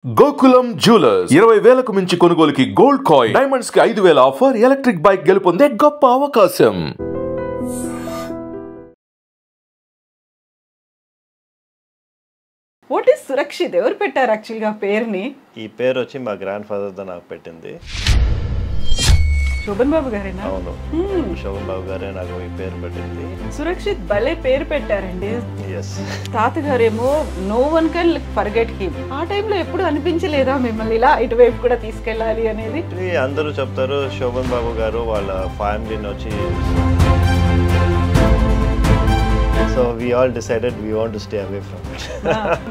Gokulam jewellers 20,000కు మించి కొనుగోలుకి gold coin, diamonds కి 5,000 ఆఫర్, ఎలక్ట్రిక్ బైక్ గెలుపొందే గొప్ప అవకాశం. What is Surakshit? ఎవరు పెట్టారు యాక్చువల్గా పేరుని? ఈ పేరు వచ్చి మా గ్రాండ్ ఫాదర్ తో నాకు పెట్టింది. శోభన్ బాబు గారేనా? అవును, శోభన్ బాబు గారే నాకు ఈ పేరు పెట్టింది. సురక్షిత్ భలే పేరు పెట్టారండి. ఎస్, తాతగారేమో no one can forget him. ఆ టైంలో ఎప్పుడు అనిపించలేదా మిమ్మల్ని ఇలా ఇటువైపు కూడా తీసుకెళ్ళాలి అనేది? అందరూ చెప్తారు శోభన్ బాబు గారు వాళ్ళ ఫ్యామిలీని వచ్చి, so we all decided we want to stay away from it.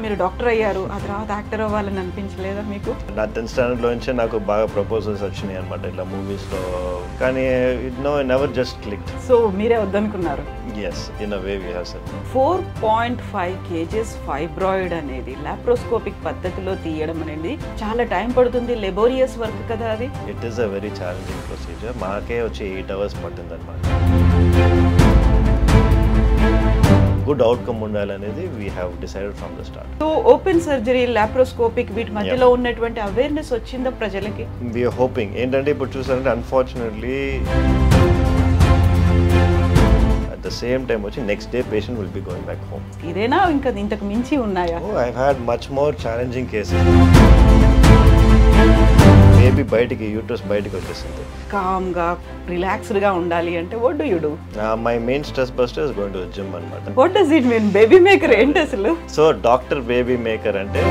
మీరు డాక్టర్ అయ్యారు, ఆ తర్వాత యాక్టర్ అవ్వాలని అనిపించలేదా మీకు? నా 10th స్టాండర్డ్ లోంచి నాకు బాగా ప్రపోజల్స్ వచ్చినాయి అనమాట ఇట్లా మూవీస్ లో, కానీ నెవర్ జస్ట్ క్లిక్డ్. సో మీరే వద్దనుకున్నారు? Yes, in a way we have said. 4.5 kgs fibroid అనేది లాప్రోస్కోపిక్ పద్ధతిలో తీయడం అనేది చాలా టైం పడుతుంది, లెబోరియస్ వర్క్ కదా అది. It is a very challenging procedure. మాకే వచ్చి 8 hours పట్టింది అనమాట. గుడ్ అవుట్కమ్ ఉండాలనేది we have decided from the start. So open surgery, laparoscopic వీటి మధ్యలో ఉన్నటువంటి అవేర్నెస్ వచ్చిందా ప్రజలకి? We're hoping. ఏంటంటే ఇప్పుడు చూసారంటే unfortunately at the same time వచ్చి next day patient will be going back home. ఇదేనా ఇంకా ఇంతకు మించి ఉన్నాయా? I had much more challenging cases. Baby బయటికి, యూట్రస్ బయటికి వచ్చేసింది. కామ్గా రిలాక్స్డ్గా ఉండాలి అంటే what do you do? My main stress buster is going to gym అన్నమాట. What does it mean? Baby maker ఏంటి అసలు? సో డాక్టర్ బేబీ మేకర్ అంటే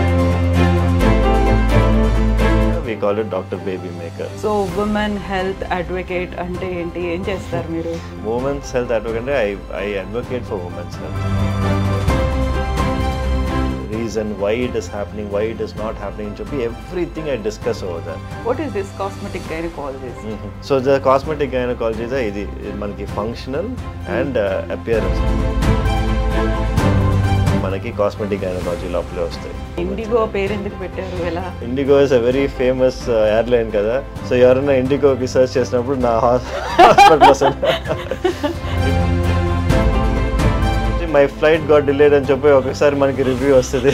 we call it doctor baby maker. So women health advocate అంటే ఏంటి? ఏం చేస్తారు మీరు? Women's health advocate అంటే I advocate for women's health. Reason why it is happening, why it is not happening, to be everything I discuss over that. What is this cosmetic gynecologist? So the cosmetic gynecology is ఇది మనకి functional and appearance. మనకి cosmetic gynaecology లోపలే వస్తాయి. IndiGo పేరు ఎందుకు పెట్టారు? ఎలా? Indigo is a very famous airline కదా, సో ఎవరైనా ఇండిగోకి సర్చ్ చేసినప్పుడు నా hospital my flight got delayed అని చెప్పి ఒకసారి మనకి రివ్యూ వస్తుంది.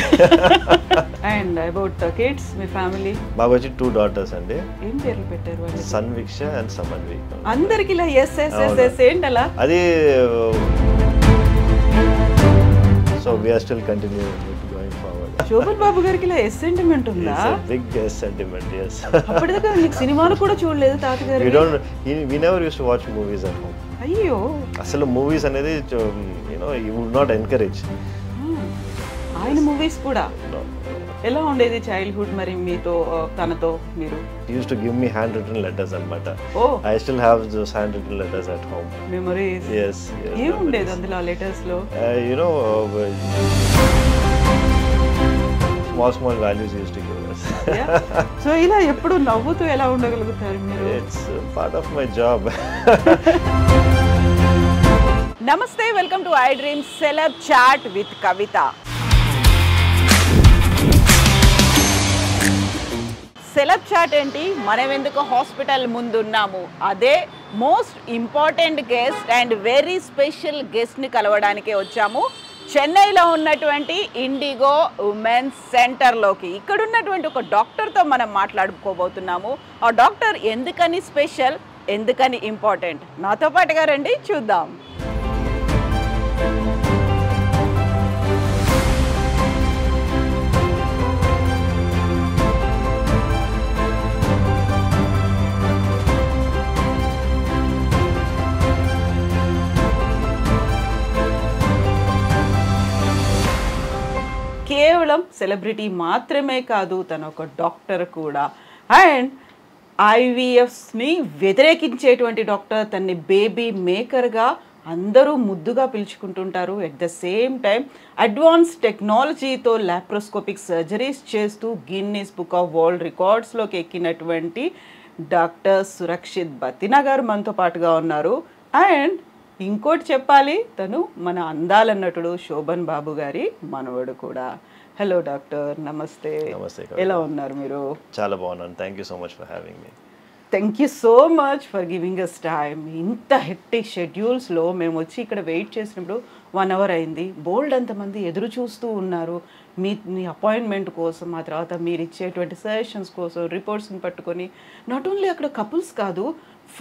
అండ్ అబౌట్ కిడ్స్, మీ ఫ్యామిలీ? మాకు వచ్చి 2 daughters అండి. ఏం పేర్లు పెట్టారు వాళ్ళకి? సన్విక్ష అండ్ సమన్వి. అందరికి ఇలా ఎస్ ఎస్ ఎస్ ఎస్ ఏంటి అలా? అది so we are still continuing going forward. Shobhan Babu గారికి ఇలా ఎస్ సెంటిమెంట్ ఉందా? Big S sentiment. yes. అప్పటిదాకా మీకు సినిమాలు కూడా చూడలేదు తాతగారు? we never used to watch movies at home. అయ్యో, అసలు మూవీస్ అనేది you would not encourage. ఆయన మూవీస్ కూడా ఎలా ఉండేది చైల్డ్హుడ్ మరి మీతో, తనతో మీరు? He used to give me handwritten letters అన్నమాట. Oh, I still have those handwritten letters at home. Memories. Yes. ఏం ఉండేది అందులో లెటర్స్ లో? Small values he used to give us. So ఇలా ఎప్పుడు నవ్వుతూ ఎలా ఉండగలుగుతారు మీరు? It's part of my job. నమస్తే, welcome to iDream celeb chat with Kavitha. Celeb chat ఏంటి? మనం ఎందుకు హాస్పిటల్ ముందు ఉన్నాము, అదే most important guest and very special గెస్ట్ని కలవడానికే వచ్చాము. చెన్నైలో ఉన్నటువంటి ఇండిగో ఉమెన్స్ సెంటర్లోకి. ఇక్కడ ఉన్నటువంటి ఒక డాక్టర్తో మనం మాట్లాడుకోబోతున్నాము. ఆ డాక్టర్ ఎందుకని స్పెషల్, ఎందుకని ఇంపార్టెంట్, నాతో పాటుగా రండి చూద్దాం. కేవలం సెలబ్రిటీ మాత్రమే కాదు, తను ఒక డాక్టర్ కూడా. అండ్ ఐవీఎఫ్ని వ్యతిరేకించేటువంటి డాక్టర్. తన్ని బేబీ మేకర్గా అందరూ ముద్దుగా పిలుచుకుంటుంటారు. At the same time advance టెక్నాలజీతో లాప్రోస్కోపిక్ సర్జరీస్ చేస్తూ గిన్నీస్ బుక్ ఆఫ్ వరల్డ్ రికార్డ్స్లోకి ఎక్కినటువంటి డాక్టర్ సురక్షిత్ బతినా గారు మనతో పాటుగా ఉన్నారు. అండ్ ఇంకోటి చెప్పాలి, తను మన అందాల నటుడు శోభన్ బాబు గారి మనవడు కూడా. హలో డాక్టర్, నమస్తే. నమస్తే. ఎలా ఉన్నారు మీరు? చాలా బాగున్నాను. Thank you so much for having me. Thank you so much for giving us time. ఇంత హెక్టిక్ షెడ్యూల్స్లో మేము వచ్చి ఇక్కడ వెయిట్ చేసినప్పుడు 1 hour అయింది. బోల్డ్ అంతమంది ఎదురు చూస్తూ ఉన్నారు. మీ అపాయింట్మెంట్ కోసం, ఆ తర్వాత మీరు ఇచ్చేటువంటి సజెషన్స్ కోసం రిపోర్ట్స్ని పట్టుకొని నాట్ ఓన్లీ అక్కడ కపుల్స్ కాదు,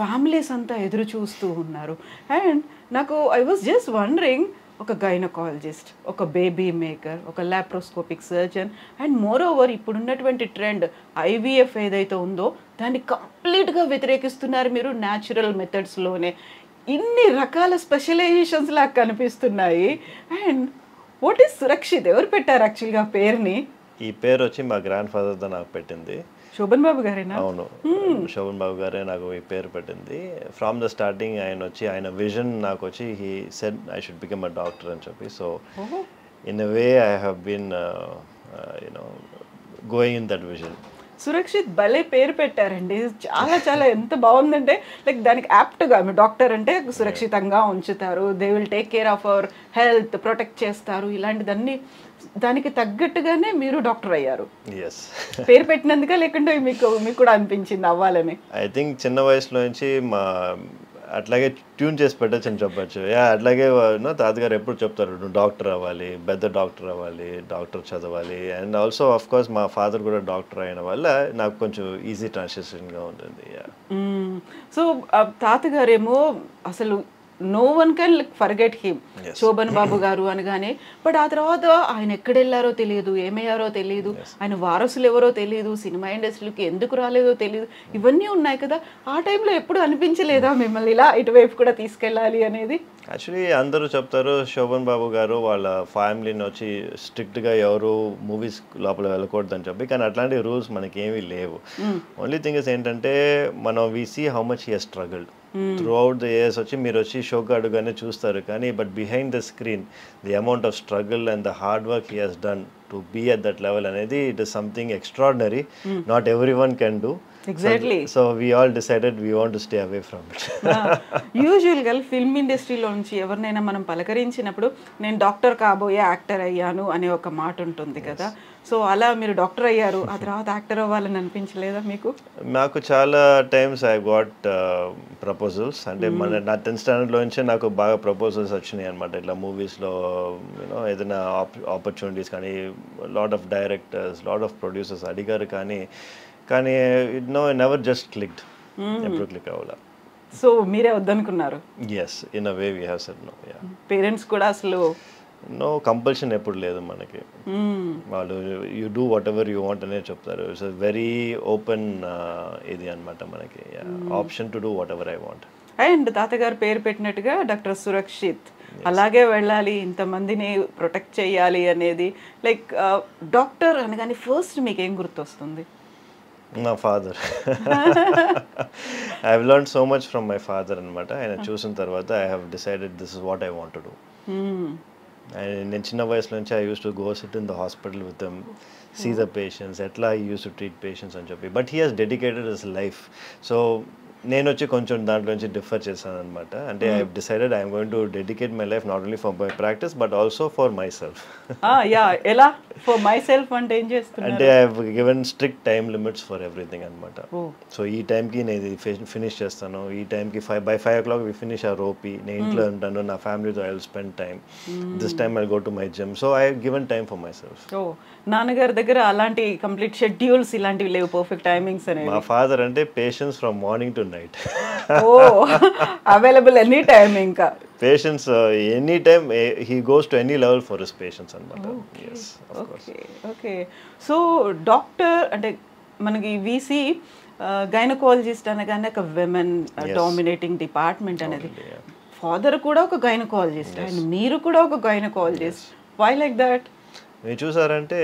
ఫ్యామిలీస్ అంతా ఎదురు చూస్తూ ఉన్నారు. అండ్ నాకు ఐ వాజ్ జస్ట్ వండరింగ్, ఒక గైనకాలజిస్ట్, ఒక బేబీ మేకర్, ఒక laparoscopic surgeon, and more over ఇప్పుడున్నటువంటి ట్రెండ్ ఐవీఎఫ్ ఏదైతే ఉందో దాన్ని కంప్లీట్గా వ్యతిరేకిస్తున్నారు మీరు న్యాచురల్ మెథడ్స్లోనే. ఇన్ని రకాల స్పెషలైజేషన్స్ లాగా కనిపిస్తున్నాయి. అండ్ వాట్ ఈస్ సురక్షిత్, ఎవరు పెట్టారు యాక్చువల్గా పేరుని? ఈ పేరు వచ్చి మా గ్రాండ్ ఫాదర్తో నాకు పెట్టింది. శోభన్ బాబు గారేనా? అవును, శోభన్ బాబు గారే నాకు ఈ పేరు పెట్టింది. ఫ్రమ్ ద స్టార్టింగ్ ఆయన విజన్ నాకు వచ్చి he said I should become a doctor అని చెప్పి. So in a way I have been you know going in that vision. Surakshit భలే పేరు పెట్టారండి, చాలా చాలా ఎంత బాగుందంటే లైక్ దానికి యాప్ట్గా, డాక్టర్ అంటే సురక్షితంగా ఉంచుతారు, they will take care of our health, protect చేస్తారు, ఇలాంటిదన్నీ దానికి తగ్గట్టుగానే మీరు డాక్టర్ అయ్యారు. ఎస్, పేరు పెట్టినందుక లేకుంటే మీకు కూడా అనిపించింది అవ్వాలని? ఐ థింక్ చిన్న వయసులో నుంచి అట్లాగే ట్యూన్ చేసి పెట్టచ్చు అని చెప్పచ్చు. అట్లాగే తాతగారు ఎప్పుడు చెప్తారు, నువ్వు డాక్టర్ అవ్వాలి, పెద్ద డాక్టర్ అవ్వాలి, డాక్టర్ చదవాలి. అండ్ ఆల్సో ఆఫ్ కోర్స్ మా ఫాదర్ కూడా డాక్టర్ అయిన వల్ల నాకు కొంచెం ఈజీ ట్రాన్సిషన్గా ఉంటుంది. సో తాతగారేమో అసలు no one can forget him, Shobhan Babu గారు అనగానే. బట్ ఆ తర్వాత ఆయన ఎక్కడెళ్ళారో తెలియదు, ఏమయ్యారో తెలియదు, ఆయన వారసులు ఎవరో తెలియదు, సినిమా ఇండస్ట్రీకి ఎందుకు రాలేదో తెలియదు, ఇవన్నీ ఉన్నాయి కదా. ఆ టైంలో ఎప్పుడు అనిపించలేదా మిమ్మల్ని ఇలా ఇటువైపు కూడా తీసుకెళ్ళాలి అనేది? యాక్చువల్లీ అందరూ చెప్తారు శోభన్ బాబు గారు వాళ్ళ ఫ్యామిలీని వచ్చి స్ట్రిక్ట్గా ఎవరు మూవీస్ లోపల వెళ్ళకూడదని చెప్పి, కానీ అట్లాంటి రూల్స్ మనకి ఏమీ లేవు. ఓన్లీ థింగ్ ఇస్ ఏంటంటే మనం we see how much he has struggled throughout the years. వచ్చి మీరు వచ్చి షోకి అడుగానే చూస్తారు, కానీ but behind the screen the amount of struggle and the hard work he has done to be at that level అనేది it is something extraordinary. Not every one can do. Exactly. So we all decided we want to stay away from it. యూజువల్గా film ఇండస్ట్రీలో నుంచి ఎవరినైనా మనం పలకరించినప్పుడు నేను doctor కాబోయే actor అయ్యాను అనే ఒక మాట ఉంటుంది కదా. సో అలా మీరు డాక్టర్ అయ్యారు, ఆ తర్వాత యాక్టర్ అవ్వాలని అనిపించలేదా మీకు? నాకు చాలా టైమ్స్ ఐ గాట్ ప్రపోజల్స్. అంటే నా 10th స్టాండర్డ్లో నుంచే నాకు బాగా ప్రపోజల్స్ వచ్చినాయి అనమాట. ఇట్లా మూవీస్లో ఏదైనా ఆపర్చునిటీస్ కానీ, lot of directors, lot of producers అడిగారు, కానీ నెవర్ జస్ట్ క్లిక్డ్. ఎప్పుడు క్లిక్ అవ్వాలా. సో మీరే వద్దనుకున్నారు? Yes, in a way we have said no. Parents కూడా అసలు నో కంపల్షన్ ఎప్పుడు లేదు మనకి. వాళ్ళు you do whatever you want అనే చెప్తారు. ఇట్స్ వెరీ ఓపెన్ ఇది అనమాట మనకి, option to do whatever I want. And తాతగారు పేరు పెట్టినట్టుగా డాక్టర్ సురక్షిత్, అలాగే వెళ్ళాలి, ఇంతమందిని ప్రొటెక్ట్ చేయాలి అనేది. లైక్ డాక్టర్ అనగానే ఫస్ట్ మీకు ఏం గుర్తొస్తుంది? మా father. I have learned so much from my father అనమాట. ఆయన చూసిన తర్వాత I have decided this is what I want to do. నేను చిన్న వయసులో నుంచి I use to go sit in the hospital with them, see the patients, ఎట్లా I use to treat patients అని చెప్పి. But he has dedicated his life. So నేను వచ్చి కొంచెం దాంట్లో నుంచి డిఫర్ చేశాను అనమాట. అంటే I decided I'm going to dedicate my life not only for my practice but also for my self. ఎలా ఫర్ మై సెల్ఫ్ అంటే ఏం చేస్తున్నారు? అంటే I have given strict time limits for everything అనమాట. సో ఈ టైంకి నేను ఫినిష్ చేస్తాను, ఈ టైంకి by 5 o'clock we finish our OP, నేను ఇంట్లో ఉంటాను, నా ఫ్యామిలీతో I will spend time, this time I go to my gym. So I have given time for my self. నాన్నగారి దగ్గర అలాంటి కంప్లీట్ షెడ్యూల్స్ ఇలాంటివి లేవు, పర్ఫెక్ట్ టైమింగ్స్ అనేవి? మా ఫాదర్ అంటే patients from morning to night. Available any time, ఇంకా patients any time, he goes to any level for his patients అన్నమాట. ఓకే. సో డాక్టర్ అంటే మనకి వీసీ గైనకాలజిస్ట్ అనగానే ఒక విమెన్ డామినేటింగ్ డిపార్ట్మెంట్ అనేది. ఫాదర్ కూడా ఒక గైనకాలజిస్ట్ అండ్ మీరు కూడా ఒక గైనకాలజిస్ట్. Why like that? మీరు చూసారంటే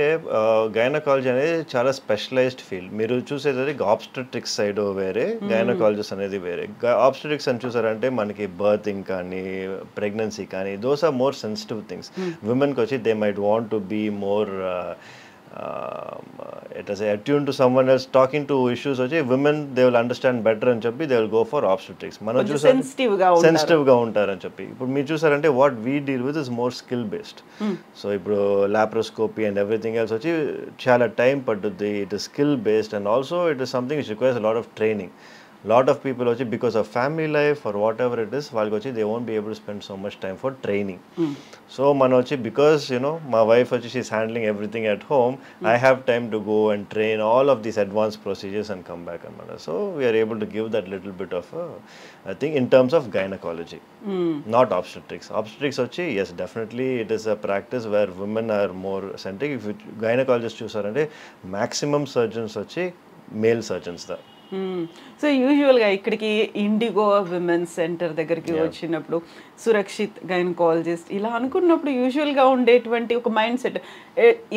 గైనకాలజీ అనేది చాలా స్పెషలైజ్డ్ ఫీల్డ్. మీరు చూసేది ఆబ్స్టెట్రిక్స్ సైడ్ వేరే, గైనకాలజిస్ట్ అనేది వేరే. ఆబ్స్టెట్రిక్స్ అని చూసారంటే మనకి బర్తింగ్ కానీ, ప్రెగ్నెన్సీ కానీ, those are more sensitive things. విమెన్కి వచ్చి they might want to be more attuned to someone else, talking to issues వచ్చి women they will understand better అని చెప్పి they will go for obstetrics. మనం చూసారు సెన్సిటివ్ గా ఉంటారని చెప్పి. ఇప్పుడు మీరు చూసారంటే what we deal with is more skill based. So ఇప్పుడు లాప్రోస్కోపీ అండ్ ఎవ్రీథింగ్ ఎల్స్ వచ్చి చాలా టైం పడుతుంది. It is skill based and also it is something which requires a lot of training. lot of people వచ్చి because of family life or whatever it is వాళ్ళకి వచ్చి they won't be able to spend so much time for training. So మనం వచ్చి because my wife వచ్చి she's handling everything at home, I have time to go and train all of these advanced procedures and come back అన్నమాట. So we are able to give that little bit of I think in terms of gynecology, not obstetrics. Obstetrics వచ్చి yes definitely it is a practice where women are more centric. If gynecologist చూసారంటే maximum surgeons వచ్చి male surgeons దా. So యూజువల్గా ఇక్కడికి IndiGo women's centre దగ్గరికి వచ్చినప్పుడు Surakshit gynaecologist ఇలా అనుకున్నప్పుడు యూజువల్గా ఉండేటువంటి ఒక మైండ్ సెట్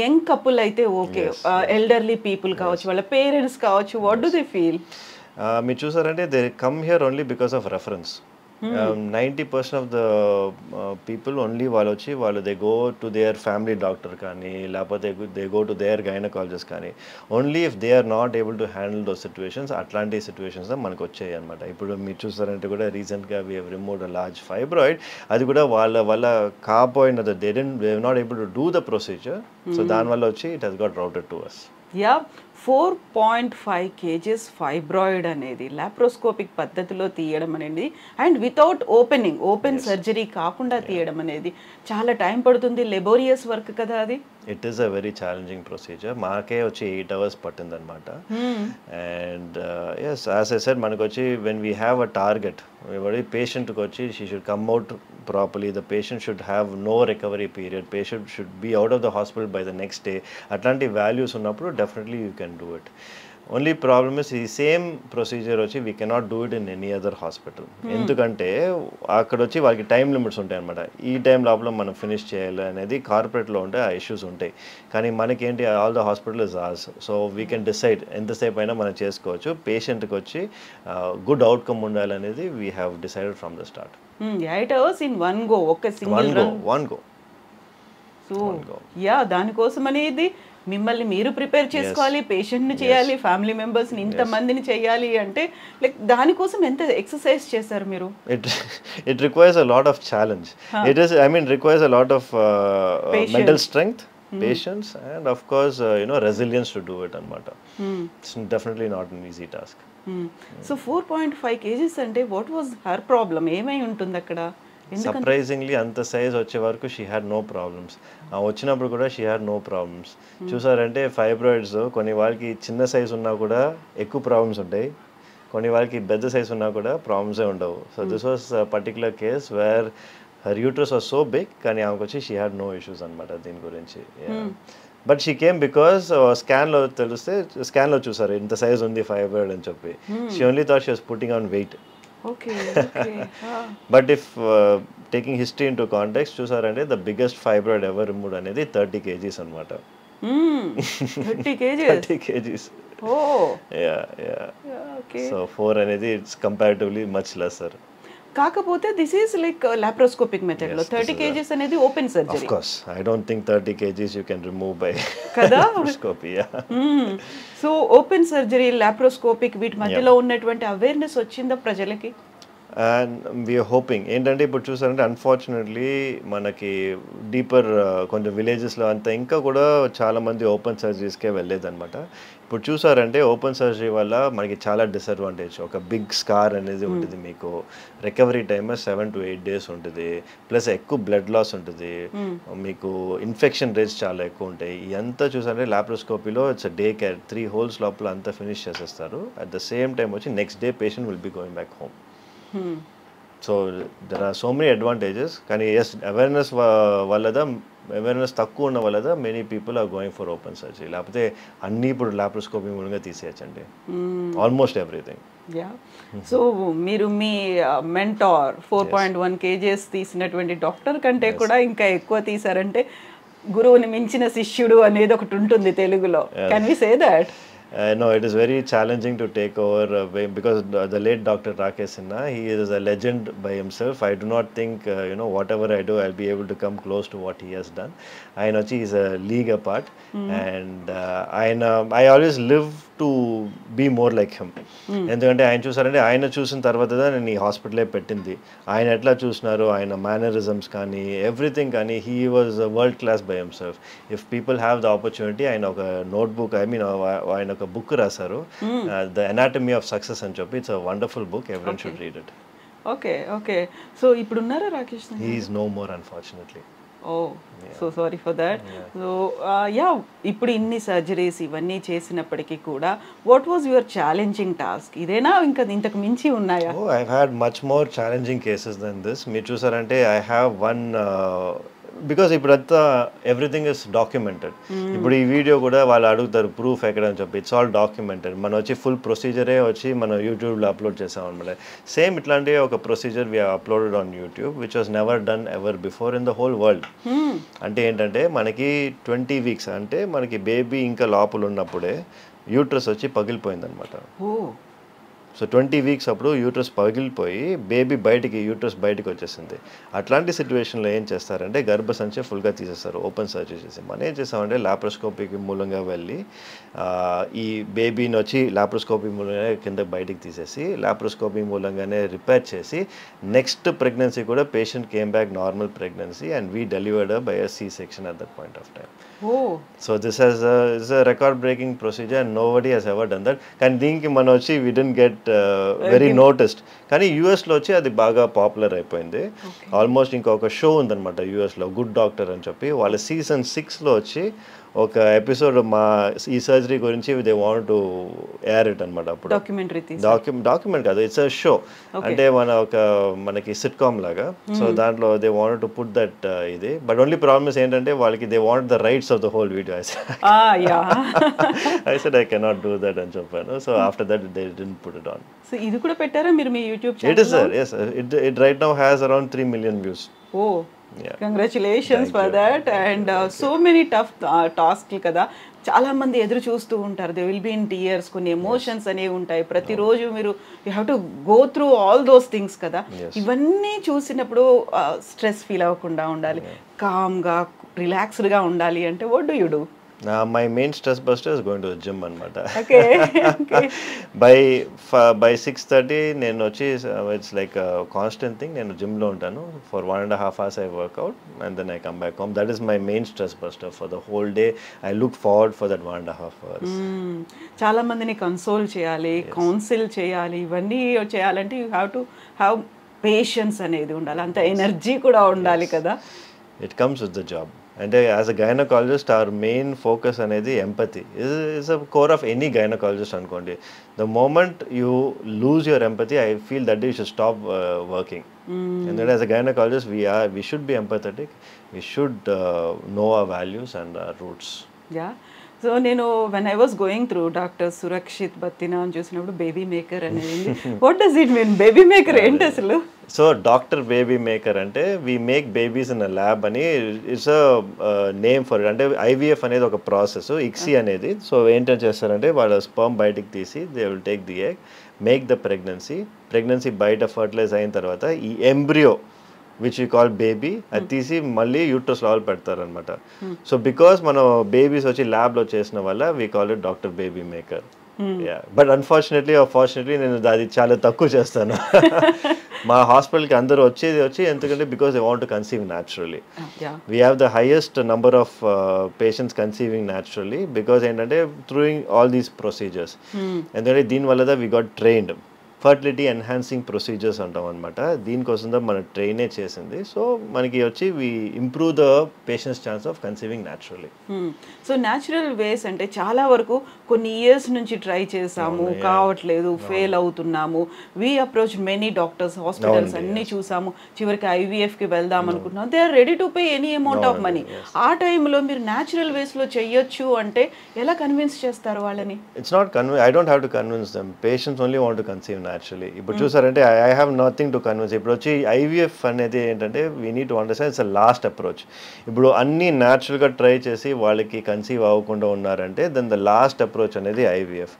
యంగ్ కపుల్ అయితే ఓకే, ఎల్డర్లీ పీపుల్ కావచ్చు, వాళ్ళ పేరెంట్స్ కావచ్చు, వాట్ డు దే ఫీల్? మీరు చూసారంటే they come here only because of reference. 90% of the people only వాళ్ళు they go to their family doctor కానీ లేకపోతే they go to their gynaecologist కానీ only if they are not able to handle those situations. అట్లాంటి situations మనకు వచ్చాయి అనమాట. ఇప్పుడు మీరు చూస్తారంటే కూడా రీసెంట్గా we have removed a large fibroid. అది కూడా వాళ్ళ కాపోయిన they not able to do the procedure. So దానివల్ల వచ్చి it has got routed to us. 4.5 kgs fibroid అనేది లాప్రోస్కోపిక్ పద్ధతిలో తీయడం అనేది అండ్ వితౌట్ ఓపెన్ సర్జరీ కాకుండా తీయడం అనేది చాలా టైం పడుతుంది, లెబోరియస్ వర్క్ కదా అది. It is a very challenging procedure. మాకే వచ్చి 8 hours పట్టింది అనమాట. And yes as I said మనకు వచ్చి when we have a target పేషెంట్కి వచ్చి she should come out properly, the patient should have no recovery period, patient should be out of the hospital by the next day. అట్లాంటి values ఉన్నప్పుడు definitely you can do it. Only problem is ఈ same procedure వచ్చి we cannot do it in any other hospital. ఎందుకంటే అక్కడ వచ్చి వాళ్ళకి time limits ఉంటాయి అనమాట. ఈ టైం లోపల మనం ఫినిష్ చేయాలి అనేది కార్పొరేట్లో ఉంటే ఆ ఇష్యూస్ ఉంటాయి. కానీ మనకేంటి all the hospital is ours. So we can decide ఎంతసేపు అయినా మనం చేసుకోవచ్చు. పేషెంట్కి వచ్చి గుడ్ అవుట్కమ్ ఉండాలనేది we have decided from the start. 8 hours in one go, ఒక single run. One go. So దానికోసం అనేది మిమ్మల్ని మీరు ప్రిపేర్ చేసుకోవాలి, పేషెంట్ని చేయాలి, ఫ్యామిలీ మెంబర్స్ని ఇంతమందిని చేయాలి అంటే లైక్ దానికోసం ఎంత ఎక్సర్సైజ్ చేశారు మీరు? It requires a lot of challenge. It is, I mean, requires a lot of mental strength, patience, and of course, resilience to do it anamata. It's definitely not an easy task. So 4.5 kgs అంటే what was her problem? ఏమై ఉంటుంది అక్కడ? Surprisingly అంత size వచ్చే వరకు she had no problems. వచ్చినప్పుడు కూడా she had no problems. చూసారంటే ఫైబ్రాయిడ్స్ కొన్ని వాళ్ళకి చిన్న సైజ్ ఉన్నా కూడా ఎక్కువ ప్రాబ్లమ్స్ ఉంటాయి, కొన్ని వాళ్ళకి పెద్ద సైజ్ ఉన్నా కూడా ప్రాబ్లమ్సే ఉండవు. So this was particular case where her uterus was so big, కానీ ఆమెకు వచ్చి షీ హ్యాడ్ నో ఇష్యూస్ అనమాట దీని గురించి. బట్ షీ కేమ్ బికాస్ స్కాన్లో తెలిస్తే, స్కాన్లో చూసారు ఇంత సైజ్ ఉంది ఫైబ్రాయిడ్ అని చెప్పి. She only thought she was putting on weight. But if taking history into context చూసారంటే the biggest fibroid ever removed అనేది 30 kgs అనమాట. 30 kgs. సో 4 అనేది ఇట్స్ కంపారిటివ్లీ మచ్ లెస్సర్. కాకపోతే this is like laparoscopic method లో 30 kgs అనేది open surgery. Of course, I don't think 30 kgs you can remove by కదా laparoscopy. So open surgery, laparoscopic వీటి మధ్యలో ఉన్నటువంటి అవేర్నెస్ వచ్చిందా ప్రజలకి? అండ్ వీఆర్ హోపింగ్ ఏంటంటే ఇప్పుడు చూసారంటే అన్ఫార్చునేట్లీ మనకి డీపర్ కొంచెం విలేజెస్లో అంతా ఇంకా కూడా చాలామంది ఓపెన్ సర్జరీస్కే వెళ్ళేదన్నమాట. ఇప్పుడు చూసారంటే ఓపెన్ సర్జరీ వల్ల మనకి చాలా డిసడ్వాంటేజ్. ఒక బిగ్ స్కార్ అనేది ఉంటుంది, మీకు రికవరీ టైమ్ 7 to 8 days ఉంటుంది, ప్లస్ ఎక్కువ బ్లడ్ లాస్ ఉంటుంది, మీకు ఇన్ఫెక్షన్ రేట్స్ చాలా ఎక్కువ ఉంటాయి. ఇదంతా చూసారంటే లాప్రోస్కోపీలో ఇట్స్ డే కేర్, 3 holes లోపల అంతా ఫినిష్ చేసేస్తారు. అట్ ద సేమ్ టైం వచ్చి next day patient will be going back home. So there are so many advantages. కానీ ఎస్ అవేర్నెస్ అవేర్నెస్ తక్కువ ఉన్న వల్లదా many people are going for open surgery. లేకపోతే అన్నీ ఇప్పుడు లాప్రోస్కోపీ మూలంగా తీసేయచ్చండి, ఆల్మోస్ట్ ఎవ్రీథింగ్. సో మీరు మీ మెంటార్ 4.1 kgs తీసినటువంటి డాక్టర్ కంటే కూడా ఇంకా ఎక్కువ తీసారంటే గురువుని మించిన శిష్యుడు అనేది ఒకటి ఉంటుంది తెలుగులో. Can we say that? No, it is very challenging to take over because the late Dr. Rakesh Sinha, he is a legend by himself. I do not think, whatever I do, I'll be able to come close to what he has done. I know he is a league apart, and I always live to to be more like him. ఎందుకంటే ఆయన చూసారంటే ఆయన చూసిన తర్వాత నేను ఈ హాస్పిటలే పెట్టింది. ఆయన ఎట్లా చూసినారు, ఆయన మేనరిజమ్స్ కానీ ఎవ్రీథింగ్ కానీ, he was world class by himself. If people have the opportunity, ఆయన ఒక నోట్బుక్, ఐ మీన్ ఆయన ఒక బుక్ రాశారు, ద ఎనాటమీ ఆఫ్ సక్సెస్ అని చెప్పి. It's a wonderful book, everyone should read it. Okay okay. So ఇప్పుడు ఉన్నారా Rakesh? He is no more unfortunately. Oh so sorry for that. So yeah, ఇప్పుడు ఇన్ని surgeries ఇవన్నీ చేసినప్పటికీ కూడా what was your challenging task? ఇదేనా ఇంకా ఇంతకు మించి ఉన్నాయా? I had much more challenging cases then this. మీరు చూసారంటే ఐ హ్యావ్ వన్, బికాస్ ఇప్పుడంతా ఎవ్రీథింగ్ ఇస్ డాక్యుమెంటెడ్. ఇప్పుడు ఈ వీడియో కూడా వాళ్ళు అడుగుతారు ప్రూఫ్ ఎక్కడ అని చెప్పి. It's all documented. మనం వచ్చి ఫుల్ ప్రొసీజరే వచ్చి మనం యూట్యూబ్లో అప్లోడ్ చేసాం అనమాట. సేమ్ ఇట్లాంటి ఒక procedure we uploaded on YouTube which was never done ever before in the whole world. అంటే ఏంటంటే మనకి 20 weeks, అంటే మనకి బేబీ ఇంకా లోపల ఉన్నప్పుడే యూట్రస్ వచ్చి పగిలిపోయిందనమాట. సో 20 weeks అప్పుడు యూట్రస్ పగిలిపోయి బేబీ యూట్రస్ బయటికి వచ్చేసింది. అట్లాంటి సిచ్యువేషన్లో ఏం చేస్తారంటే గర్భసంచి ఫుల్గా తీసేస్తారు, ఓపెన్ సర్జరీ చేసి. మనం ఏం చేస్తామంటే లాప్రోస్కోపీకి మూలంగా వెళ్ళి ఈ బేబీని వచ్చి లాప్రోస్కోపీ మూలంగా కింద బయటికి తీసేసి లాప్రోస్కోపీ మూలంగానే రిపేర్ చేసి నెక్స్ట్ ప్రెగ్నెన్సీ కూడా patient came back normal pregnancy and we delivered by a C-section at that point of time. So this is a record breaking procedure and nobody has ever done that. కానీ దీనికి మనం వచ్చి we didn't get very noticed. కానీ యూఎస్లో వచ్చి అది బాగా popular అయిపోయింది. ఆల్మోస్ట్ ఇంకొక షో ఉందన్నమాట యూఎస్లో, గుడ్ డాక్టర్ అని చెప్పి. వాళ్ళ సీజన్ 6లో వచ్చి ఒక ఎపిసోడ్ మా ఈ సర్జరీ గురించి they want to air it అనమాట. అప్పుడు డాక్యుమెంట్ కాదు, ఇట్స్ అ షో. అంటే మనకి సిట్కామ్ లాగా. సో దాంట్లో they want to put that ఇది. బట్ ఓన్లీ ప్రాబ్లమ్స్ ఏంటంటే వాళ్ళకి they want the rights of the whole video. I said I cannot do that అని చెప్పాను. So after that they didn't put it on. So ఇది కూడా పెట్టారా మీరు మీ YouTube channel? It is sir, yes, it right now has around 3 million views. Oh, yeah. Congratulations for that. And so many tough tasks కదా. చాలా మంది ఎదురు చూస్తూ ఉంటారు. They will be in tears, కొన్ని ఎమోషన్స్ అనేవి ఉంటాయి. ప్రతిరోజు మీరు you have to go through all those things కదా. ఇవన్నీ చూసినప్పుడు స్ట్రెస్ ఫీల్ అవ్వకుండా ఉండాలి, కామ్గా రిలాక్స్డ్గా ఉండాలి అంటే what do you do? My main stress buster is going to the gym anamata. Okay. By 6:30 నేను వచ్చి it's like a constant thing. నేను gym లో ఉంటాను for 1.5 hours. I work out and then I come back home. That is my main stress buster for the whole day. I look forward for that 1.5 hours. చాలా మందిని console చేయాలి, council చేయాలి. ఇవన్నీ చేయాలంటే you have to have patience అనేది ఉండాలి, అంత energy కూడా ఉండాలి కదా. It comes with the job. And as a gynecologist, our main focus anedi empathy is a core of any gynecologist ankondi. The moment you lose your empathy, I feel that you should stop working. And then as a gynecologist, we should be empathetic. We should know our values and our roots. Yeah. So నేను when I was going through doctor Surakshit Battina అని చూసినప్పుడు baby maker అనేది, what does it mean? Baby maker ఏంటి అసలు? So doctor baby maker అంటే we make babies in a lab అని it's a name for it. అంటే IVF అనేది ఒక ప్రాసెస్, ఇక్సీ అనేది. సో ఏంటని చేస్తారంటే వాళ్ళ స్పర్మ్ బయటికి తీసి they will take the egg, make the pregnancy బయట ఫర్టిలైజ్ అయిన తర్వాత ఈ embryo which you call baby అది తీసి మళ్ళీ యూట్రస్ లోపల పెడతారనమాట. సో బికాస్ మనం బేబీస్ వచ్చి ల్యాబ్లో చేసిన వల్ల we call it doctor baby maker. But unfortunately నేను అది చాలా తక్కువ చేస్తాను. మా హాస్పిటల్కి అందరూ వచ్చి ఎందుకంటే because they want to conceive naturally. We have the highest number of patients conceiving naturally because ఏంటంటే త్రూయింగ్ ఆల్ దీస్ ప్రొసీజర్స్. ఎందుకంటే దీనివల్ల we got trained fertility enhancing procedures అంటాం అనమాట. దీనికోసం మన ట్రైనే చేసింది. సో మనకి వచ్చి we improve the patients chance of conceiving naturally. So natural ways అంటే చాలా వరకు కొన్ని ఇయర్స్ నుంచి ట్రై చేసాము, కావట్లేదు, ఫెయిల్ అవుతున్నాము. We approach many doctors, hospitals అన్ని చూసాము, చివరికి ఐవీఎఫ్కి వెళ్దాం అనుకుంటున్నాం. They are ready to pay any amount of money. ఆ టైంలో మీరు న్యాచురల్ వేస్లో చెయ్యొచ్చు అంటే ఎలా కన్విన్స్ చేస్తారు వాళ్ళని? It's not I don't have to convince them. Patients only want to conceive naturally. ఇప్పుడు చూసారంటే I have nothing to convince. ఇప్పుడు వచ్చి ఐవీఎఫ్ అనేది ఏంటంటే we need to understand it's a last approach. ఇప్పుడు అన్ని న్యాచురల్గా ట్రై చేసి వాళ్ళకి కన్సీవ్ అవ్వకుండా ఉన్నారంటే దెన్ ద లాస్ట్ అప్రోచ్ అనేది ఐవీఎఫ్.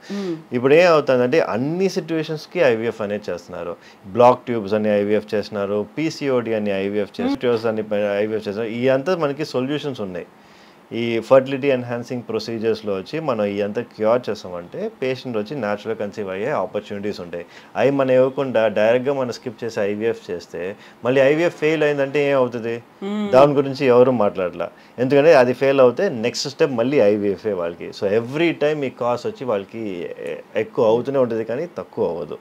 ఇప్పుడు ఏం అవుతుందంటే అన్ని సిచ్యువేషన్స్కి ఐవీఎఫ్ అనేది చేస్తున్నారు. బ్లాక్ ట్యూబ్స్ అని ఐవీఎఫ్ చేస్తున్నారు, పీసీఓడి అని ఐవీఎఫ్ చేస్తున్నారు, అని ఐవీఎఫ్ చేస్తున్నారు. ఇదంతా మనకి సొల్యూషన్స్ ఉన్నాయి. ఈ ఫర్టిలిటీ ఎన్హాన్సింగ్ ప్రొసీజర్స్లో వచ్చి మనం ఎంత క్యూర్ చేస్తామంటే పేషెంట్ వచ్చి న్యాచురల్గా కన్సీవ్ అయ్యే ఆపర్చునిటీస్ ఉంటాయి. అవి మనం ఇవ్వకుండా డైరెక్ట్గా మనం స్కిప్ చేసి ఐవీఎఫ్ చేస్తే మళ్ళీ ఐవీఎఫ్ ఫెయిల్ అయిందంటే ఏం అవుతుంది? దాని గురించి ఎవరు మాట్లాడలా. ఎందుకంటే అది ఫెయిల్ అవుతే నెక్స్ట్ స్టెప్ మళ్ళీ ఐవీఎఫే వాళ్ళకి. సో ఎవ్రీ టైం ఈ కాస్ట్ వచ్చి వాళ్ళకి ఎక్కువ అవుతూనే ఉంటుంది కానీ తక్కువ అవ్వదు.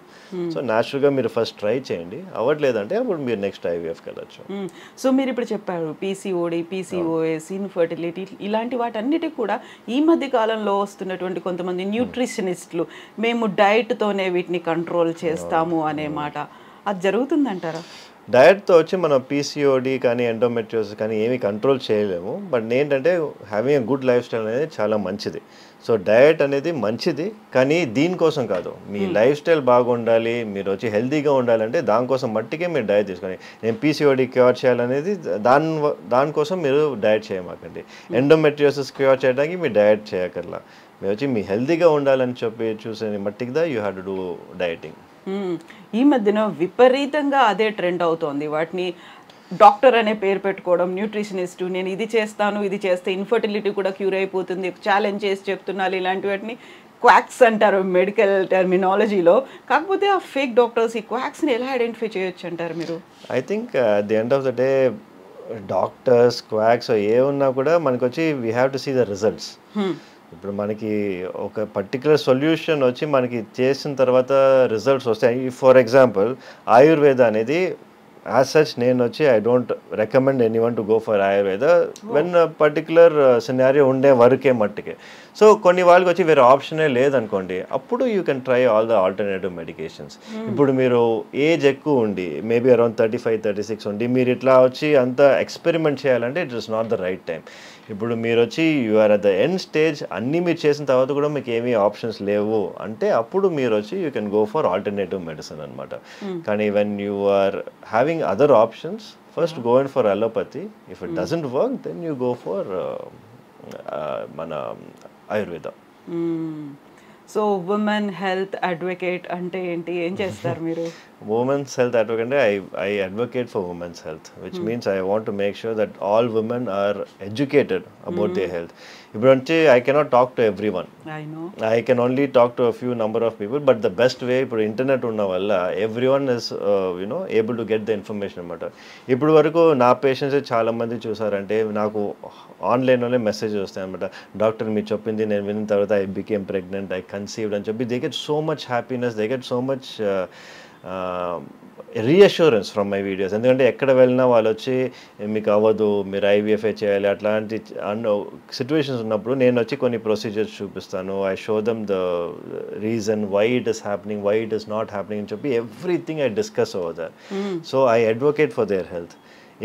సో న్యాచురల్గా మీరు ఫస్ట్ ట్రై చేయండి, అవ్వట్లేదంటే అప్పుడు మీరు నెక్స్ట్ ఐవీఎఫ్కి వెళ్ళచ్చు. సో మీరు ఇప్పుడు చెప్పారు పీసీఓడి, పీసీఓఎస్, ఇన్ఫర్టిలిటీ ఇలాంటి వాటన్నిటికి కూడా ఈ మధ్య కాలంలో వస్తున్నటువంటి కొంతమంది న్యూట్రిషనిస్టులు మేము డైట్తోనే వీటిని కంట్రోల్ చేస్తాము అనే మాట, అది జరుగుతుందంటారా? డయట్తో వచ్చి మనం పీసీఓడి కానీ ఎండోమెట్రియోసిస్ కానీ ఏమీ కంట్రోల్ చేయలేము. బట్ ఏంటంటే having a good life style అనేది చాలా మంచిది. సో డయట్ అనేది మంచిది కానీ దీనికోసం కాదు. మీ లైఫ్ స్టైల్ బాగుండాలి, మీరు వచ్చి హెల్తీగా ఉండాలంటే దానికోసం మట్టికే మీరు డయట్ తీసుకోండి. నేను పీసీఓడి క్యూర్ చేయాలనేది దానికోసం మీరు డయట్ చేయమాకండి. ఎండోమెట్రియోసిస్ క్యూర్ చేయడానికి మీరు డయట్ చేయకర్లా. మీరు వచ్చి మీ హెల్తీగా ఉండాలని చెప్పి చూసే మట్టికి యూ హ్యావ్ టు డూ డయటింగ్. ఈ మధ్యన విపరీతంగా అదే ట్రెండ్ అవుతోంది. వాటిని డాక్టర్ అనే పేరు పెట్టుకోవడం, న్యూట్రిషనిస్ట్, నేను ఇది చేస్తాను, ఇది చేస్తే ఇన్ఫర్టిలిటీ కూడా క్యూర్ అయిపోతుంది, ఛాలెంజ్ చేసి చెప్తున్నారు, ఇలాంటి వాటిని క్వాక్స్ అంటారు మెడికల్ టర్మినాలజీలో. కాకపోతే ఆ ఫేక్ డాక్టర్స్ ఈ క్వాక్స్ని ఎలా ఐడెంటిఫై చేయొచ్చు అంటారు మీరు? I think at the end of the day doctors quacks ఏ ఉన్నా కూడా మనకు వచ్చి we have to see the results. ఇప్పుడు మనకి ఒక పర్టికులర్ సొల్యూషన్ వచ్చి మనకి చేసిన తర్వాత రిజల్ట్స్ వస్తాయి. ఫర్ ఎగ్జాంపుల్ ఆయుర్వేద అనేది యాజ్ సచ్ నేను వచ్చి I don't recommend anyone to go for Ayurveda when particular scenario ఉండే వరకే మట్టుకే. సో కొన్ని వాళ్ళకి వచ్చి వేరే ఆప్షనే లేదనుకోండి, అప్పుడు you can try all the alternative medications. ఇప్పుడు మీరు ఏజ్ ఎక్కువ ఉండి మేబీ అరౌండ్ 35-36 ఉండి మీరు ఇట్లా వచ్చి అంతా ఎక్స్పెరిమెంట్ చేయాలంటే it is not the right time. ఇప్పుడు మీరు వచ్చి you are at the end stage, అన్నీ మీరు చేసిన తర్వాత కూడా మీకు ఏమీ ఆప్షన్స్ లేవు అంటే అప్పుడు మీరు వచ్చి you can go for alternative medicine అనమాట. కానీ when you are having other options, first go in for allopathy. If it doesn't work then you go for మన Ayurveda. So women health advocate అంటే ఏంటి, ఏం చేస్తారు మీరు? Women's health advocate, I advocate for women's health, which means I want to make sure that all women are educated about their health. Ibranche I cannot talk to everyone. I know. I can only talk to a few number of people, but the best way for internet unna valla everyone is able to get the information anamata. Ippudu varaku na patients chaala mandi chusarante naku online lone message vastayi anamata. Doctor mee cheppindi nenu vinan tarvata I became pregnant, I conceived ani cheppi they get so much happiness, they get so much reassurance from my videos. ఎందుకంటే ఎక్కడ వెళ్ళినా వాళ్ళు వచ్చి మీకు అవ్వదు, మీరు ఐవీఎఫ్ఏ చేయాలి, అట్లాంటి సిచ్యువేషన్స్ ఉన్నప్పుడు నేను వచ్చి కొన్ని ప్రొసీజర్స్ చూపిస్తాను. I show them the reason why it is happening, why it is not happening అని చెప్పి everything I discuss over that. So I advocate for their health.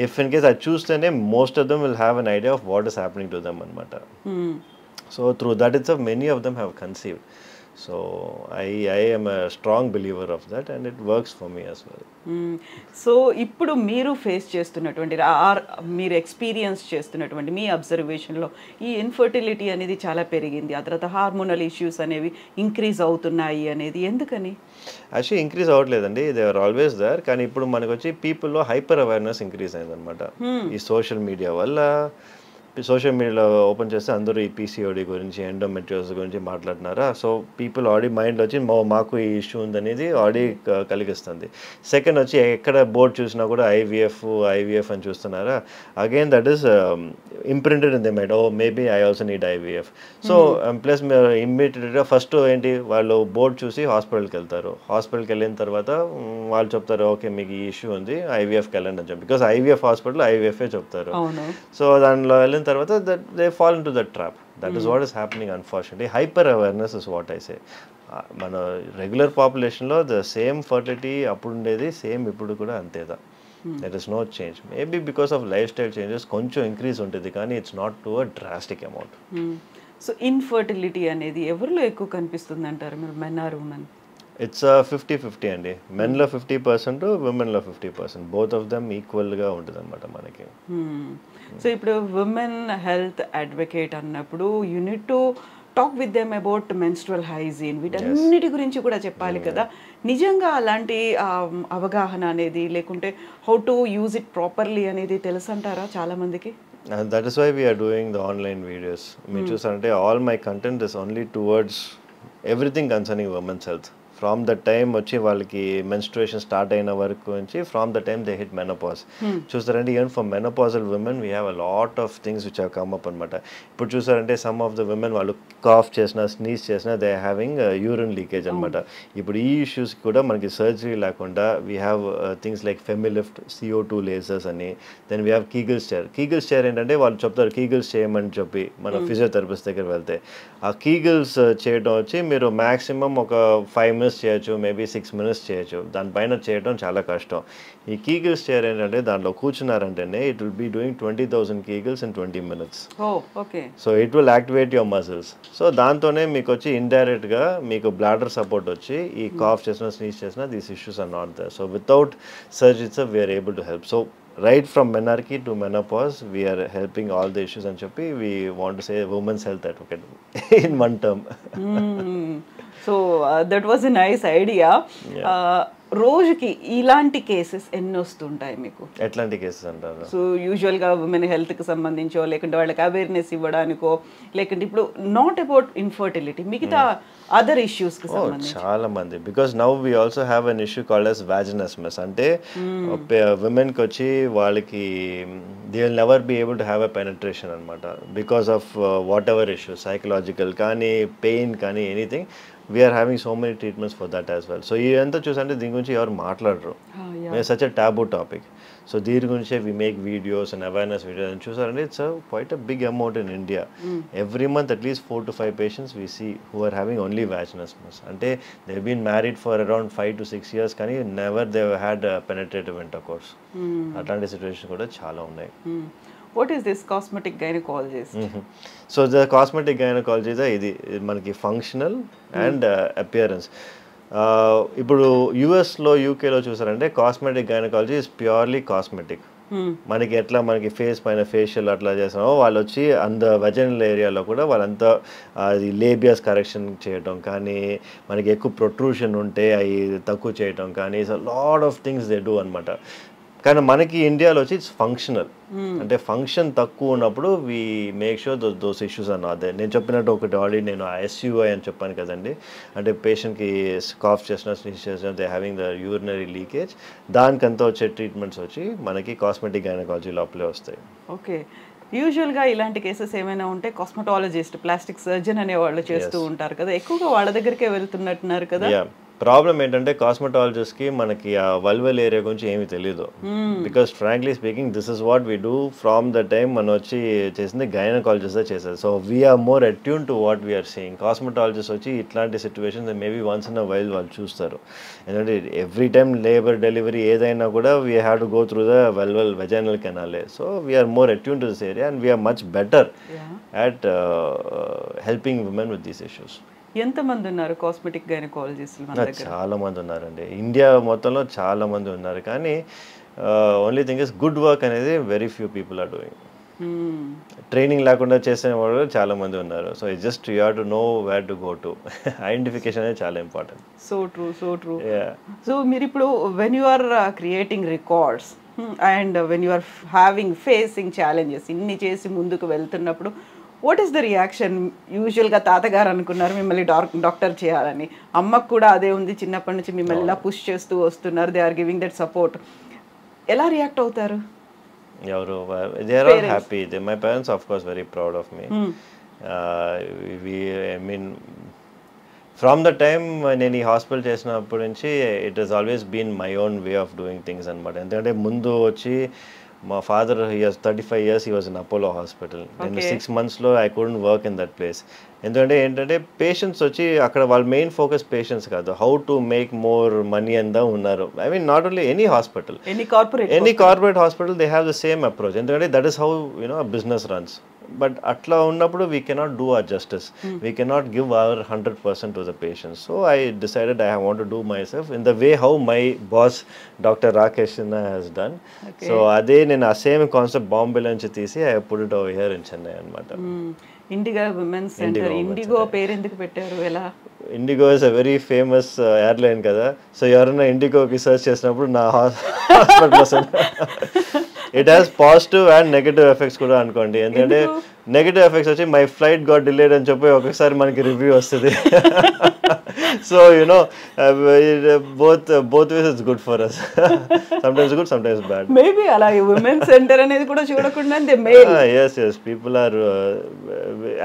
If in case అది చూస్తేనే most of them will have an idea of what is happening to them అనమాట. So through that it's many of them have conceived. So I am a strong believer of that and it works for me as well. So ఇప్పుడు మీరు face చేస్తున్నటువంటి మీరు experience చేస్తున్నటువంటి మీ అబ్జర్వేషన్లో ఈ infertility అనేది చాలా పెరిగింది, ఆ తర్వాత హార్మోనల్ ఇష్యూస్ అనేవి ఇంక్రీజ్ అవుతున్నాయి అనేది ఎందుకని? యాక్చువల్లీ ఇంక్రీజ్ అవ్వట్లేదండి, దే ఆర్ ఆల్వేస్ దేర్. కానీ ఇప్పుడు మనకు వచ్చి పీపుల్లో హైపర్ అవేర్నెస్ ఇంక్రీజ్ అయిందనమాట. ఈ సోషల్ మీడియా వల్ల సోషల్ మీడియాలో ఓపెన్ చేస్తే అందరూ ఈ పీసీఓడి గురించి, ఎండోమెట్రియోసిస్ గురించి మాట్లాడుతున్నారా. సో పీపుల్ ఆల్రెడీ మైండ్లో వచ్చి మాకు ఈ ఇష్యూ ఉందనేది ఆల్రెడీ కలిగిస్తుంది. సెకండ్ వచ్చి ఎక్కడ బోర్డు చూసినా కూడా ఐవీఎఫ్ అని చూస్తున్నారా. Again that is imprinted in the mind, oh maybe I also need IVF. So plus మీరు ఇమ్మీడియట్గా ఫస్ట్ ఏంటి వాళ్ళు బోర్డు చూసి హాస్పిటల్కి వెళ్తారు. హాస్పిటల్కి వెళ్ళిన తర్వాత వాళ్ళు చెప్తారు ఓకే మీకు ఈ ఇష్యూ ఉంది ఐవీఎఫ్కి వెళ్ళండి అని చెప్పి, బికాస్ ఐవీఎఫ్ హాస్పిటల్ ఐవీఎఫ్ఏ చెప్తారు. సో దానిలో వెళ్ళిన తర్వాత they fall into that trap. That is what is happening unfortunately. Hyper awareness is what I say. మన రెగ్యులర్ పాపులేషన్లో ద సేమ్ ఫర్టిలిటీ అప్పుడు ఉండేది సేమ్ ఇప్పుడు కూడా అంతేదా. That is no change. Maybe because of lifestyle changes కొంచెం increase ఉంటుంది కానీ it's not to a drastic amount. So infertility అనేది ఎవరిలో ఎక్కువ కనిపిస్తుంది అంటారు మీరు, మెన్ ఆర్ ఉమెన్? ఇట్స్ 50-50 అండి. మెన్లో 50%, విమెన్లో 50%. బోత్ ఆఫ్ దెమ్ ఈక్వల్గా ఉంటుంది అనమాట మనకి. సో ఇప్పుడు ఉమెన్ హెల్త్ అడ్వకేట్ అన్నప్పుడు you need to talk with them about menstrual hygiene, వీటన్నిటి గురించి కూడా చెప్పాలి కదా. నిజంగా అలాంటి అవగాహన అనేది లేకుంటే how to use it properly అనేది తెలుసు అంటారా చాలా మందికి? And that is why we are doing the online videos. Me చూసారంటే all my content is only towards everything concerning women's health. From the time వచ్చి వాళ్ళకి menstruation స్టార్ట్ అయిన వరకు నుంచి from the time they hit menopause. చూసారంటే even for menopausal women we have a lot of things which have come up అనమాట. ఇప్పుడు చూసారంటే some of the women వాళ్ళు కాఫ్ చేసినా స్నీజ్ చేసినా they are having urine leakage అనమాట. ఇప్పుడు ఈ ఇష్యూస్ కూడా మనకి సర్జరీ లేకుండా we have things like Femilift, CO2 lasers అని, then we have Kegels chair. Kegels chair ఏంటంటే వాళ్ళు చెప్తారు Kegels చేయమని చెప్పి మన ఫిజియోథెరపిస్ట్ దగ్గర వెళ్తే ఆ Kegels చేయడం వచ్చి మీరు మ్యాక్సిమం ఒక 5 minutes చేయొచ్చు, మేబీ 6 minutes చేయొచ్చు. దానిపైన చేయడం చాలా కష్టం. ఈ Kegels chair ఏంటంటే దాంట్లో కూర్చున్నారంటేనే it will be doing 20,000 Kegels in 20 minutes. So it will activate your muscles. So దాంతోనే మీకు వచ్చి ఇండైరెక్ట్గా మీకు బ్లాడర్ సపోర్ట్ వచ్చి ఈ కాఫ్ చేసినా స్నీజ్ చేసినా these issues are not there. So without surgeries we're able to help. So right from menarche to menopause we are helping all the issues and cheppi we want to say women's health advocate in one term. So that was a nice idea. రోజుకి ఇలాంటి cases ఎన్ని వస్తుంటాయి మీకు? ఎట్లాంటి cases అంటారు? So యూజువల్గా women హెల్త్కి సంబంధించో లేకుంటే వాళ్ళకి అవేర్నెస్ ఇవ్వడానికో లేకుంటే ఇప్పుడు నాట్ అబౌట్ ఇన్ఫర్టిలిటీ మిగతా అదర్ ఇష్యూస్కి సంబంధించి చాలా మంది. Because now we also have an issue called as vaginismus. అంటే విమెన్కి వచ్చి వాళ్ళకి they will never be able to have a penetration అనమాట because of whatever issues, psychological కానీ పెయిన్ కానీ anything. we are having so many treatments for that as well. So ఇదంతా చూసంటే దీని గురించి ఎవరు మాట్లాడరు. It's such a taboo topic. So దీని గురించి we make videos and awareness videos and చూసారంటే it's quite a big amount in India. Every month at least 4 to 5 patients we see who are having only vaginismus. అంటే they've been married for around 5 to 6 years కానీ never they've had penetrative intercourse. అట్లాంటి situation కూడా చాలా ఉన్నాయి. What is this cosmetic gynecologist? So the cosmetic gynecologist ఇది మనకి functional and appearance. ఇప్పుడు యుఎస్లో యూకేలో చూసారంటే cosmetic gynaecology is purely cosmetic. మనకి ఎట్లా మనకి ఫేస్ పైన ఫేషియల్ అట్లా చేస్తామో వాళ్ళు వచ్చి అంత వెజనల్ ఏరియాలో కూడా వాళ్ళంతా అది లేబియస్ కరెక్షన్ చేయటం కానీ మనకి ఎక్కువ ప్రొట్రూషన్ ఉంటే అవి తక్కువ చేయటం కానీ lot of things they do అనమాట. కానీ మనకి ఇండియాలో వచ్చి ఇట్స్ ఫంక్షనల్. అంటే ఫంక్షన్ తక్కువ ఉన్నప్పుడు we make sure those issues అన్న అదే నేను చెప్పినట్టు ఒకటి ఆల్రెడీ నేను SUI అని చెప్పాను కదండి. అంటే పేషెంట్కి కాఫ్ చేసిన స్నీజ్ చేసిన they having the urinary leakage దానికంతా వచ్చే ట్రీట్మెంట్స్ వచ్చి మనకి కాస్మెటిక్ గైనకాలజీ లోపలే వస్తాయి. ఓకే. యూజువల్గా ఇలాంటి కేసెస్ ఏమైనా ఉంటే కాస్మెటాలజిస్ట్, ప్లాస్టిక్ సర్జన్ అనే వాళ్ళు చేస్తూ ఉంటారు కదా, ఎక్కువగా వాళ్ళ దగ్గరికే వెళ్తున్నట్టున్నారు కదా. ప్రాబ్లం ఏంటంటే కాస్మెటాలజిస్ట్కి మనకి ఆ వల్వల్ ఏరియా గురించి ఏమీ తెలియదు. Because frankly speaking this is what we do from the time మనం వచ్చి చేసింది గైనకాలజిస్టే చేసేది. So we're more attune to what we're seeing. Cosmetologist వచ్చి ఇట్లాంటి situations maybe once in a while వాళ్ళు చూస్తారు. ఎందుకంటే ఎవ్రీ టైమ్ లేబర్ డెలివరీ ఏదైనా కూడా we have to go through the vulval vaginal కెనాలే. So we're more attune to this area and we're much better at helping women with these issues. ఎంతమంది ఉన్నారు cosmetic గైనకాలజిస్టులు మన దగ్గర? చాలా మంది ఉన్నారండి. ఇండియా మొత్తంలో చాలా మంది ఉన్నారు. కానీ only thing is good work అనేది very few people are doing. Training లేకుండా చేసే వాళ్ళు చాలా మంది ఉన్నారు. So it just you have to know where to go to. Identification అనేది చాలా ఇంపార్టెంట్. So true. సో మీరు ఇప్పుడు when you are creating records and when you are having facing challenges ఇన్ని చేసి ముందుకు వెళ్తున్నప్పుడు వాట్ ఈస్ ద రియాక్షన్? యూజువల్గా తాతగారు అనుకున్నారు మిమ్మల్ని డాక్టర్ చేయాలని, అమ్మకు కూడా అదే ఉంది, చిన్నప్పటి నుంచి మిమ్మల్ని ఇలా పుష్ చేస్తూ వస్తున్నారు, they are giving that support. ఎలా రియాక్ట్ అవుతారు? ఎవరు they are all happy. My parents of course very proud of me. I mean from the time నేను ఈ హాస్పిటల్ చేసినప్పటి నుంచి it has always been my own way of doing things అనమాట. ఎందుకంటే ముందు వచ్చి మా father he was 35 years he was in Apollo hospital. నేను 6 monthsలో I couldn't work in that place. ఎందుకంటే ఏంటంటే పేషెంట్స్ వచ్చి అక్కడ వాళ్ళ మెయిన్ ఫోకస్ పేషెంట్స్ కాదు, how to make more money అందా ఉన్నారు. I mean not only any hospital, any corporate hospital they have the same approach. ఎందుకంటే that is how you know business runs. But అట్లా ఉన్నప్పుడు we cannot do our justice, we cannot give our 100% to the patients. So I decided I want to do myself in the way how my boss doctor Rakesh Sinha has done. So అదే నేను ఆ same concept బాంబేలో నుంచి తీసి I put it over here in Chennai అనమాట. Indigo women's centre. Indigo పేరు ఎందుకు పెట్టారు? ఎలా? Indigo is a very famous airline కదా. సో ఎవరైనా ఇండిగోకి సర్చ్ చేసినప్పుడు నా hospital it has positive and negative effects కూడా అనుకోండి. ఎందుకంటే నెగటివ్ ఎఫెక్ట్స్ వచ్చి మై ఫ్లైట్ గాట్ డిలేడ్ అని చెప్పి ఒకసారి మనకి రివ్యూ వస్తుంది. So you know both ways it's good for us. Sometimes good, sometimes bad. Maybe అలాగే ఉమెన్ సెంటర్ అనేది కూడా చూడకుండా as people are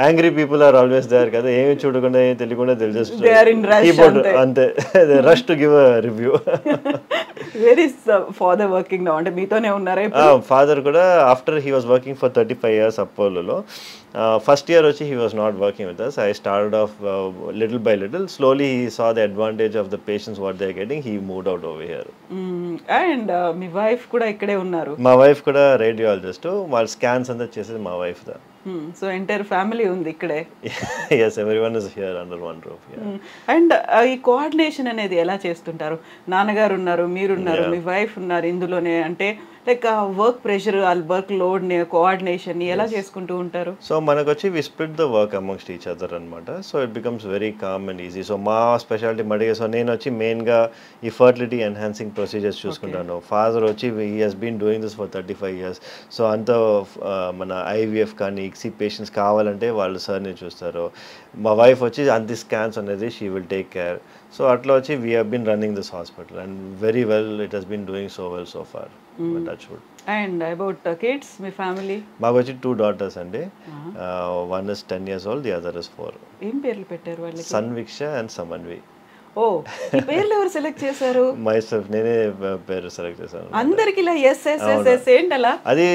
angry people are always there కదా. ఏమి చూడకుండా ఏమి తెలియకుండా కీబోర్డ్ అంతే, rush to give a review. Where is father working now? అంటే మీతోనే ఉన్నారా? ఫాదర్ కూడా after he was working for 35 years అపోలోలో. ఫస్ట్ ఇయర్ వచ్చి he was not working with us. I started off little by little. Slowly he saw the advantage of the patients what they are getting. He moved out over here. And me wife కూడా ఇక్కడే ఉన్నారు? మా wife కూడా radiologist. వాళ్ళ scans అంతా చేసేది మా wife దా. So entire family ఉంది ఇక్కడే? yes, everyone is here under one roof. And ఈ కోఆర్డినేషన్ అనేది ఎలా చేస్తుంటారు? నాన్నగారు ఉన్నారు, మీరున్నారు, మీ వైఫ్ ఉన్నారు ఇందులోనే. అంటే like work pressure, workload ని, కోఆర్డినేషన్ ని ఎలా చేసుకుంటూ ఉంటారు? సో మనకు వచ్చి we split the work amongst each other అనమాట. So it becomes very calm and easy. So మా స్పెషాలిటీ మడిగే, సో నేను వచ్చి మెయిన్గా ఈ ఫర్టిలిటీ ఎన్హాన్సింగ్ ప్రొసీజర్స్ చూసుకుంటాను. ఫాదర్ వచ్చి he has been doing this for 35 years. So అంత మన ఐవీఎఫ్ కానీ ఇక్సీ పేషెంట్స్ కావాలంటే వాళ్ళు సార్ని చూస్తారు. మా వైఫ్ వచ్చి అంత స్కాన్స్ అనేది she will take care. So అట్లా వచ్చి we have been running this hospital and very well it has been doing so well so far. And about kids, మీ ఫ్యామిలీ? మాకు వచ్చి 2 daughters అండి. One is 10 years old, the other is 4. ఏం పేర్లు పెట్టారు వాళ్ళకి? సన్విక్ష అండ్ సమన్వి. ఓ, ఈ పేర్లు ఎవరు సెలెక్ట్ చేశారు? మై సెల్ఫ్, నేనే పేరు సెలెక్ట్ చేశాను. అందరికి ఇలా ఎస్ ఎస్ ఎస్ ఎస్ ఏంటి అలా? అది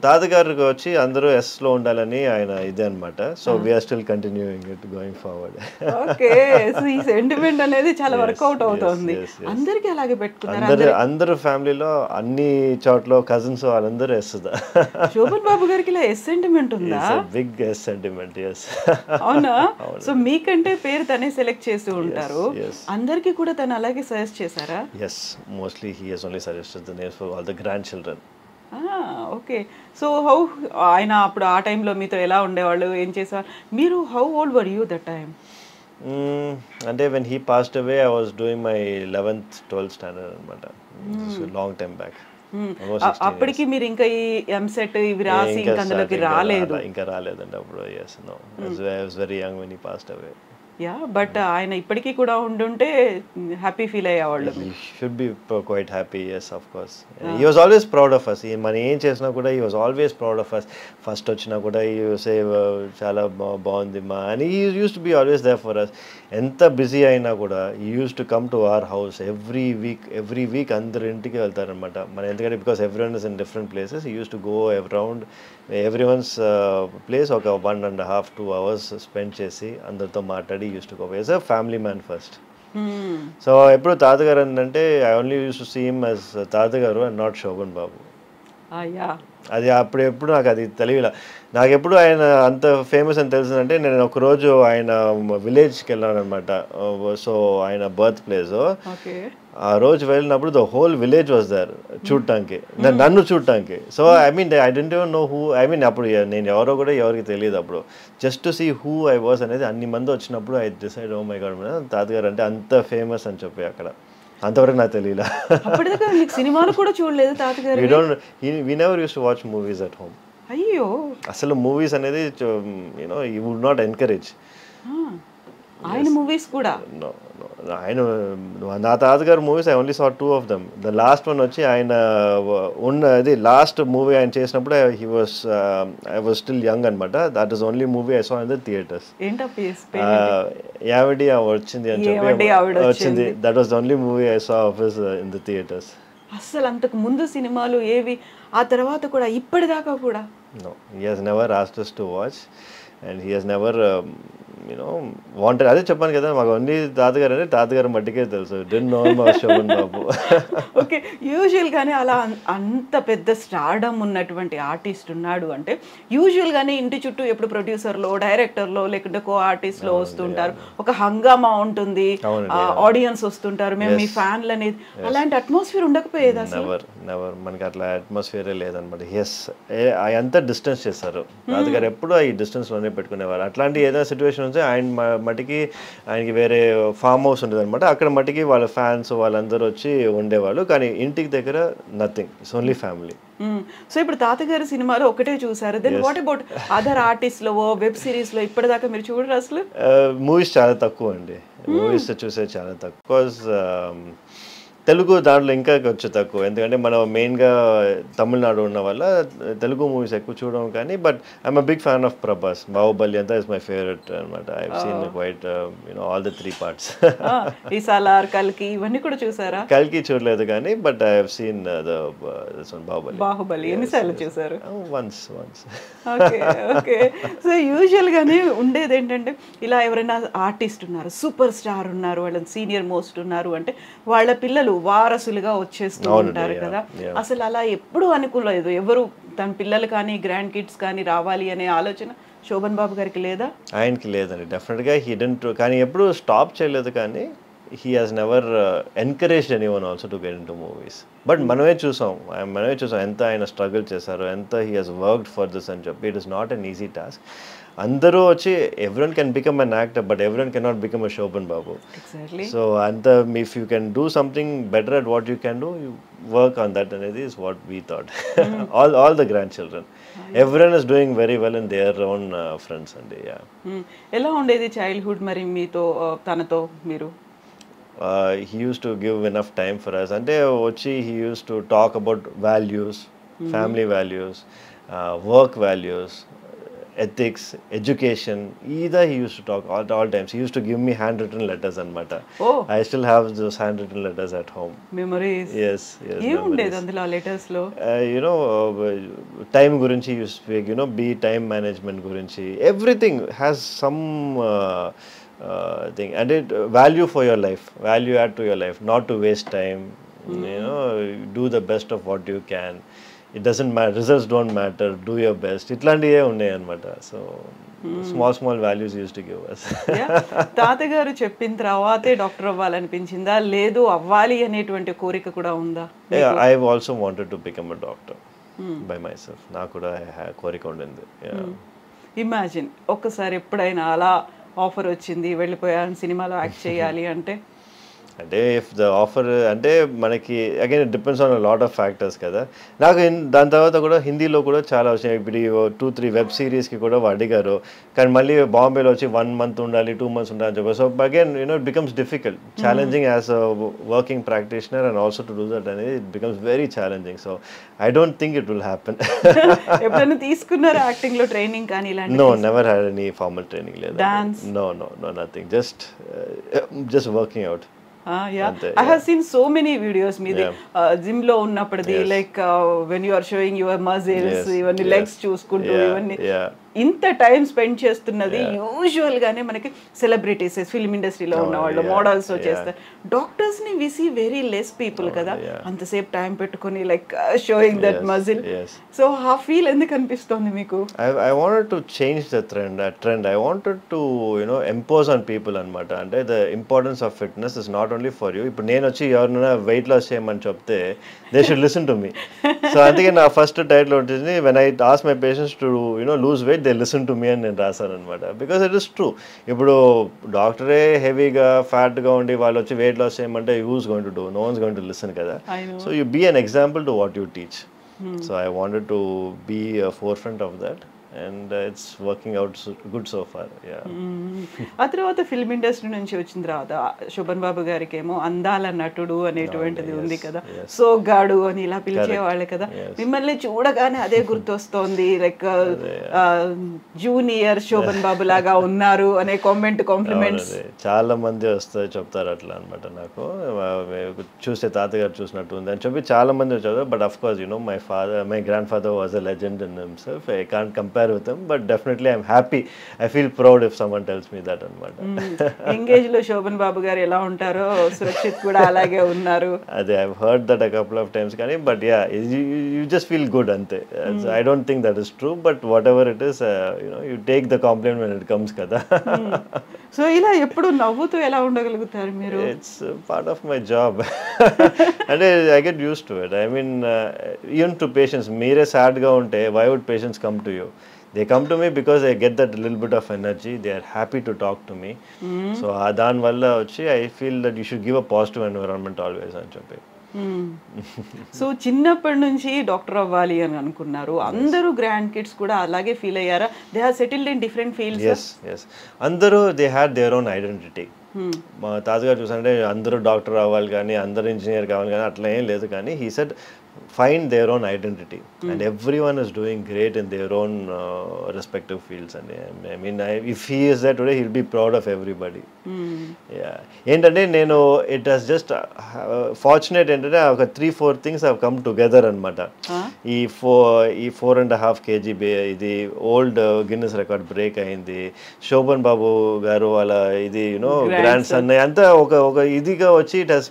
తాతగారికి వచ్చి అందరూ ఎస్ లో ఉండాలని ఆయన ఇదే అనమాట. So we're still continuing it going forward. Okay, so ఈ సెంటిమెంట్ అనేది చాలా వర్కౌట్ అవుతుంది. అందరికి అలాగే పెట్టుకున్నారు? అందరూ ఫ్యామిలీలో అన్ని చోట్ల కజిన్స్ వాళ్ళందరూ ఎస్. శోభన్ బాబు గారికి ఇలా ఎస్ సెంటిమెంట్ ఉందా? Big S sentiment. ఎస్. అవునా? సో మీకంటే పేరు తనే సెలెక్ట్ చేసి ఉంటారు. అందరికి కూడా తను అలాగే సజెస్ట్ చేశారా? yes, mostly he has only suggested the names for all the grandchildren. Okay. So how ఆయన అప్పుడు ఆ టైంలో మీతో ఎలా ఉండేవాళ్ళు, ఏం చేసేవాళ్ళు? మీరు how old were you that time? అంటే when he passed away I was doing my 11th 12th standard అనమాట. long time back. అప్పటికి మీరు ఇంకా ఈ ఎంసెట్ ఇవి రాసి ఇంకా అందులోకి రాలేదు? ఇంకా రాలేదండి అప్పుడు. yes, no, I was very young when he passed away. Yeah, but ఆయన ఇప్పటికీ కూడా ఉండుంటే హ్యాపీ ఫీల్ అయ్యేవాళ్ళు. He should be quite happy, yes, of course. He was always proud of us. మనం ఏం చేసినా కూడా he was always proud of us. First వచ్చినా కూడా he would say చాలా బాగుంది మా అని. he used to be always there for us. ఎంత బిజీ అయినా కూడా he used to come to our house every week అందరి ఇంటికి వెళ్తారనమాట. మన ఎందుకంటే because everyone is in different places, he used to go around everyone's place ఒక 1.5-2 hours spend చేసి అందరితో మాట్లాడి used to go as a family man first. So ఎప్పుడు తాతగారు అంటే I only used to see him as తాతగారు and not Shobhan బాబు. అది అప్పుడు ఎప్పుడు నాకు అది తెలియలే. నాకు ఎప్పుడు ఆయన అంత ఫేమస్ అని తెలిసిందంటే నేను ఒకరోజు ఆయన విలేజ్కి వెళ్ళాను అనమాట. సో ఆయన బర్త్ ప్లేస్. ఆ రోజు వెళ్ళినప్పుడు the whole village was there చూడటానికి, నన్ను చూడటానికి. So I mean I don't even know who, I mean అప్పుడు నేను ఎవరో కూడా ఎవరికి తెలియదు అప్పుడు. Just to see who I was అనేది అన్ని మంది వచ్చినప్పుడు I decide oh my god తాతగారు అంటే అంత ఫేమస్ అని చెప్పి అక్కడ. అంతవరకు నాకు తెలియలా. సినిమాలు కూడా చూడలేదు తాతగారు? we never used to watch movies at home. అయ్యో, అసలు మూవీస్ అనేది you would not encourage. ఆయన మూవీస్ కూడా? ఆయన నా తాతగారు movies I only saw 2 of them. The last one వచ్చి ఆయన ఉన్నది లాస్ట్ మూవీ ఆయన చేసినప్పుడు ఐ వాజ్ స్టిల్ యంగ్ అనమాట. That is only movie I saw in the theatres. యావిడి వచ్చింది అని చెప్పి వచ్చింది. That was the only movie I saw of his in the theatres. అసలు అంతకు ముందు సినిమాలు ఏవి? ఆ తర్వాత కూడా ఇప్పటిదాకా కూడా? No, he has never asked us to watch and he has never wanted. అదే చెప్పాను కదా, మాకు ఓన్లీ తాతగారు అంటే తాతగారు మట్టికే తెలుసు. Don't know about Shoban Babu. Okay, యూజువల్గానే అలా అంత పెద్ద స్టార్డమ్ ఉన్నటువంటి ఆర్టిస్ట్ ఉన్నాడు అంటే యూజువల్గానే ఇంటి చుట్టూ ఎప్పుడు ప్రొడ్యూసర్లో, డైరెక్టర్లో, లేకుంటే కో ఆర్టిస్ట్లో వస్తుంటారు. ఒక హంగామా ఉంటుంది, ఆడియన్స్ వస్తుంటారు, మేము మీ ఫ్యాన్లు అనేది. అలాంటి అట్మాస్ఫియర్ ఉండకపోయేది అసలు? నెవర్. మనకి అట్లా అట్మాస్ఫియరే లేదనమాట. ఎస్, అంతా డిస్టెన్స్ చేస్తారు. తాతగారు ఎప్పుడు ఈ డిస్టెన్స్లోనే పెట్టుకునేవారు. అట్లాంటి ఏదైనా సిచ్యువేషన్ లొకేషన్స్ ఆయన మటుకి ఆయనకి వేరే ఫామ్ హౌస్ ఉంటుంది అనమాట, అక్కడ మటుకి వాళ్ళ ఫ్యాన్స్ వాళ్ళందరూ వచ్చి ఉండేవాళ్ళు, కానీ ఇంటికి దగ్గర nothing, it's only family. So ఇప్పుడు తాతగారి సినిమాలో ఒకటే చూసారు, దెన్ వాట్ అబౌట్ అదర్ ఆర్టిస్ట్లో వెబ్ సిరీస్లో ఇప్పటిదాకా మీరు చూడరు అసలు? మూవీస్ చాలా తక్కువ అండి, మూవీస్ చూసేది చాలా తక్కువ. బికాజ్ తెలుగు దాంట్లో ఇంకా కొంచెం తక్కువ, ఎందుకంటే మనం మెయిన్గా తమిళనాడు ఉన్న వల్ల తెలుగు మూవీస్ ఎక్కువ చూడడం. కానీ but I'm a big fan of Prabhas. Baahubali అంతా ఇస్ మై ఫేవరెట్ అనమాట. I have seen quite all the 3 parts. ఈ సాలార్, కల్కి ఇవన్నీ కూడా చూసారా? కల్కి చూడలేదు కానీ but I have seen the Baahubali. ఎన్నిసార్లు చూసారు? వన్స్. Okay okay. సో యూజువల్గానే ఉండేది ఏంటంటే ఇలా ఎవరైనా ఆర్టిస్ట్ ఉన్నారు, సూపర్ స్టార్ ఉన్నారు, వాళ్ళని సీనియర్ మోస్ట్ ఉన్నారు అంటే వాళ్ళ పిల్లలు వారసులుగా వచ్చేస్తూ ఉంటారు కదా. అసలు అలా ఎప్పుడు అనుకోలేదు ఎవరు తన పిల్లలు కానీ గ్రాండ్ కిడ్స్ కానీ రావాలి అనే ఆలోచన శోభన్ బాబు గారికి లేదా? ఆయనకి లేదండి, డెఫినెట్గా హీ డెంట్, కానీ ఎప్పుడు స్టాప్ చేయలేదు. కానీ he has never encouraged anyone also to get into movies. But మనమే చూసాం ఎంత ఆయన స్ట్రగుల్ చేశారో, ఎంత he has worked for this అని చెప్పి. It is not an easy task. అందరూ వచ్చి everyone can become an actor, but everyone cannot become a Shobhan Babu. Exactly. So if you can do something better at what you can do, you work on that అనేది is what we thought. all the grandchildren. Everyone is doing very well in their own friends and yeah. ఎలా ఉండేది childhood మరి మీతో తనతో మీరు? He used to give enough time for us. Ante vachi he used to talk about values, family values, work values, ethics, education. Either he used to talk all times. He used to give me handwritten letters anamata. Oh, I still have those handwritten letters at home. Memories. Yes. Em undedi అందులో letters లో? Time gurinchi used to speak, be time management gurinchi. Everything has some thing, and it value for your life, value add to your life, not to waste time. Do the best of what you can. It doesn't matter, results don't matter, do your best. Itlandiye unnayi anamata. So small values used to give us. తాతగారు చెప్పిన తర్వాతే doctor అవ్వాలనిపించిందా, లేదు అవ్వాలి అనేటువంటి కోరిక కూడా ఉందా? I've also wanted to become a doctor by myself. నాకు కూడా కోరిక ఉండింది. ఇమాజిన్ ఒక్కసారి ఎప్పుడైనా అలా ఆఫర్ వచ్చింది వెళ్ళిపోయాను సినిమాలో యాక్ట్ చేయాలి అంటే? అంటే ఇఫ్ ద ఆఫర్ అంటే మనకి again it depends on lot of factors కదా. నాకు దాని తర్వాత కూడా హిందీలో కూడా చాలా వచ్చినాయి. ఇప్పుడు 2-3 వెబ్ సిరీస్కి కూడా అడిగారు, కానీ మళ్ళీ బాంబేలో వచ్చి 1 month ఉండాలి, 2 months ఉండాలి అని చెప్పి. So again it becomes difficult, challenging as a working practitioner and also to do that అనేది it becomes very challenging. So I don't think it will happen. ఎప్పుడైనా తీసుకున్నారా యాక్టింగ్ లో ట్రైనింగ్ కానీ ఇలాంటి? No, never had any formal training లేదు. No nothing, just working out. I have seen so many videos మీది gym లో ఉన్నప్పటిది, like when you are showing your muscles, ఇవన్నీ లెగ్స్ చూసుకుంటూ ఇవన్నీ ఇంత టైం స్పెండ్ చేస్తున్నది యూజువల్ గానే మనకి సెలబ్రిటీస్, ఫిల్మ్ ఇండస్ట్రీలో ఉన్న వాళ్ళు, మోడల్స్ చేస్తారు. డాక్టర్స్ ని we see very less people కదా అంతసేపు టైం పెట్టుకొని like showing that muscle. So ఆ ఫీల్ ఎందుకు అనిపిస్తుంది మీకు? I wanted to change the trend. I wanted to impose on people అనమాట. అంటే the importance of fitness is not only for you. ఇప్పుడు నేను వచ్చి ఎవరైనా వెయిట్ లాస్ చేయమని చెప్తే they should listen to me. So అందుకే నా ఫస్ట్ టైటిల్ ఉంటుంది, when I ask my patients to lose weight, they listen to me అని నేను రాశాను అనమాట. Because it is true. ఇప్పుడు డాక్టరే హెవీగా ఫ్యాట్గా ఉండి వాళ్ళు వచ్చి వెయిట్ లాస్ చేయమంటే who's going to do? No one's going to listen కదా. So you be an example to what you teach. So I wanted to be a forefront of that. And it's working out good so far. ఆ తర్వాత film industry నుంచి వచ్చిన తర్వాత శోభన్ బాబు గారికి ఏమో అందాల నటుడు అనేటువంటిది ఉంది కదా, సోగ్గాడు అని ఇలా పిలిచేవాళ్ళు కదా. మిమ్మల్ని చూడగానే అదే గుర్తొస్తోంది, లైక్ జూనియర్ శోభన్ బాబు లాగా ఉన్నారు అనే కాంప్లిమెంట్స్ చాలా మంది వస్తారు, చెప్తారు అట్లా అనమాట. నాకు చూస్తే తాతగారు చూసినట్టు ఉంది అని చెప్పి చాలా మంది వచ్చారు. But of course my grandfather was a legend in himself. I can't compare with him, but definitely I'm happy. I feel proud if someone tells me that anamata. Engage lo Shobhan Babu garu ela untaro, Surakshit kuda alage unnaru. Ade I've heard that a couple of times kani, but yeah, you just feel good ante. I don't think that is true, but whatever it is, you take the compliment when it comes kada. So ila eppudu navvutu ela undagalugutaru meeru? It's part of my job. And I get used to it. I mean, even to patients, mere sad ga unte, why would patients come to you? they come to me because they get that little bit of energy. They are happy to talk to me. So దాని వల్ల వచ్చి I feel that you should give a positive environment always అని చెప్పి. So చిన్నప్పటి నుంచి doctor అవ్వాలి అని అనుకున్నారు, అందరూ గ్రాండ్ కిడ్స్ కూడా అలాగే ఫీల్ అయ్యారా? They have settled in different fields. yes అందరూ they had their own identity. మా తాతగారు చూసారంటే అందరూ డాక్టర్ అవ్వాలి కానీ అందరూ ఇంజనీర్ కావాలి కానీ అట్లా ఏం లేదు, కానీ he said find their own identity and everyone is doing great in their own respective fields. And I mean if he is there today, he'll be proud of everybody. ఏంటంటే నేను it has just fortunate ఏంటంటే ఒక 3-4 things have come together అనమాట. ఈ 4.5 kg ఇది old Guinness record break అయింది, శోభన్ బాబు గారు వాళ్ళ ఇది యూనో గ్రాండ్ సన్ అంతా ఒక ఇదిగా వచ్చి it has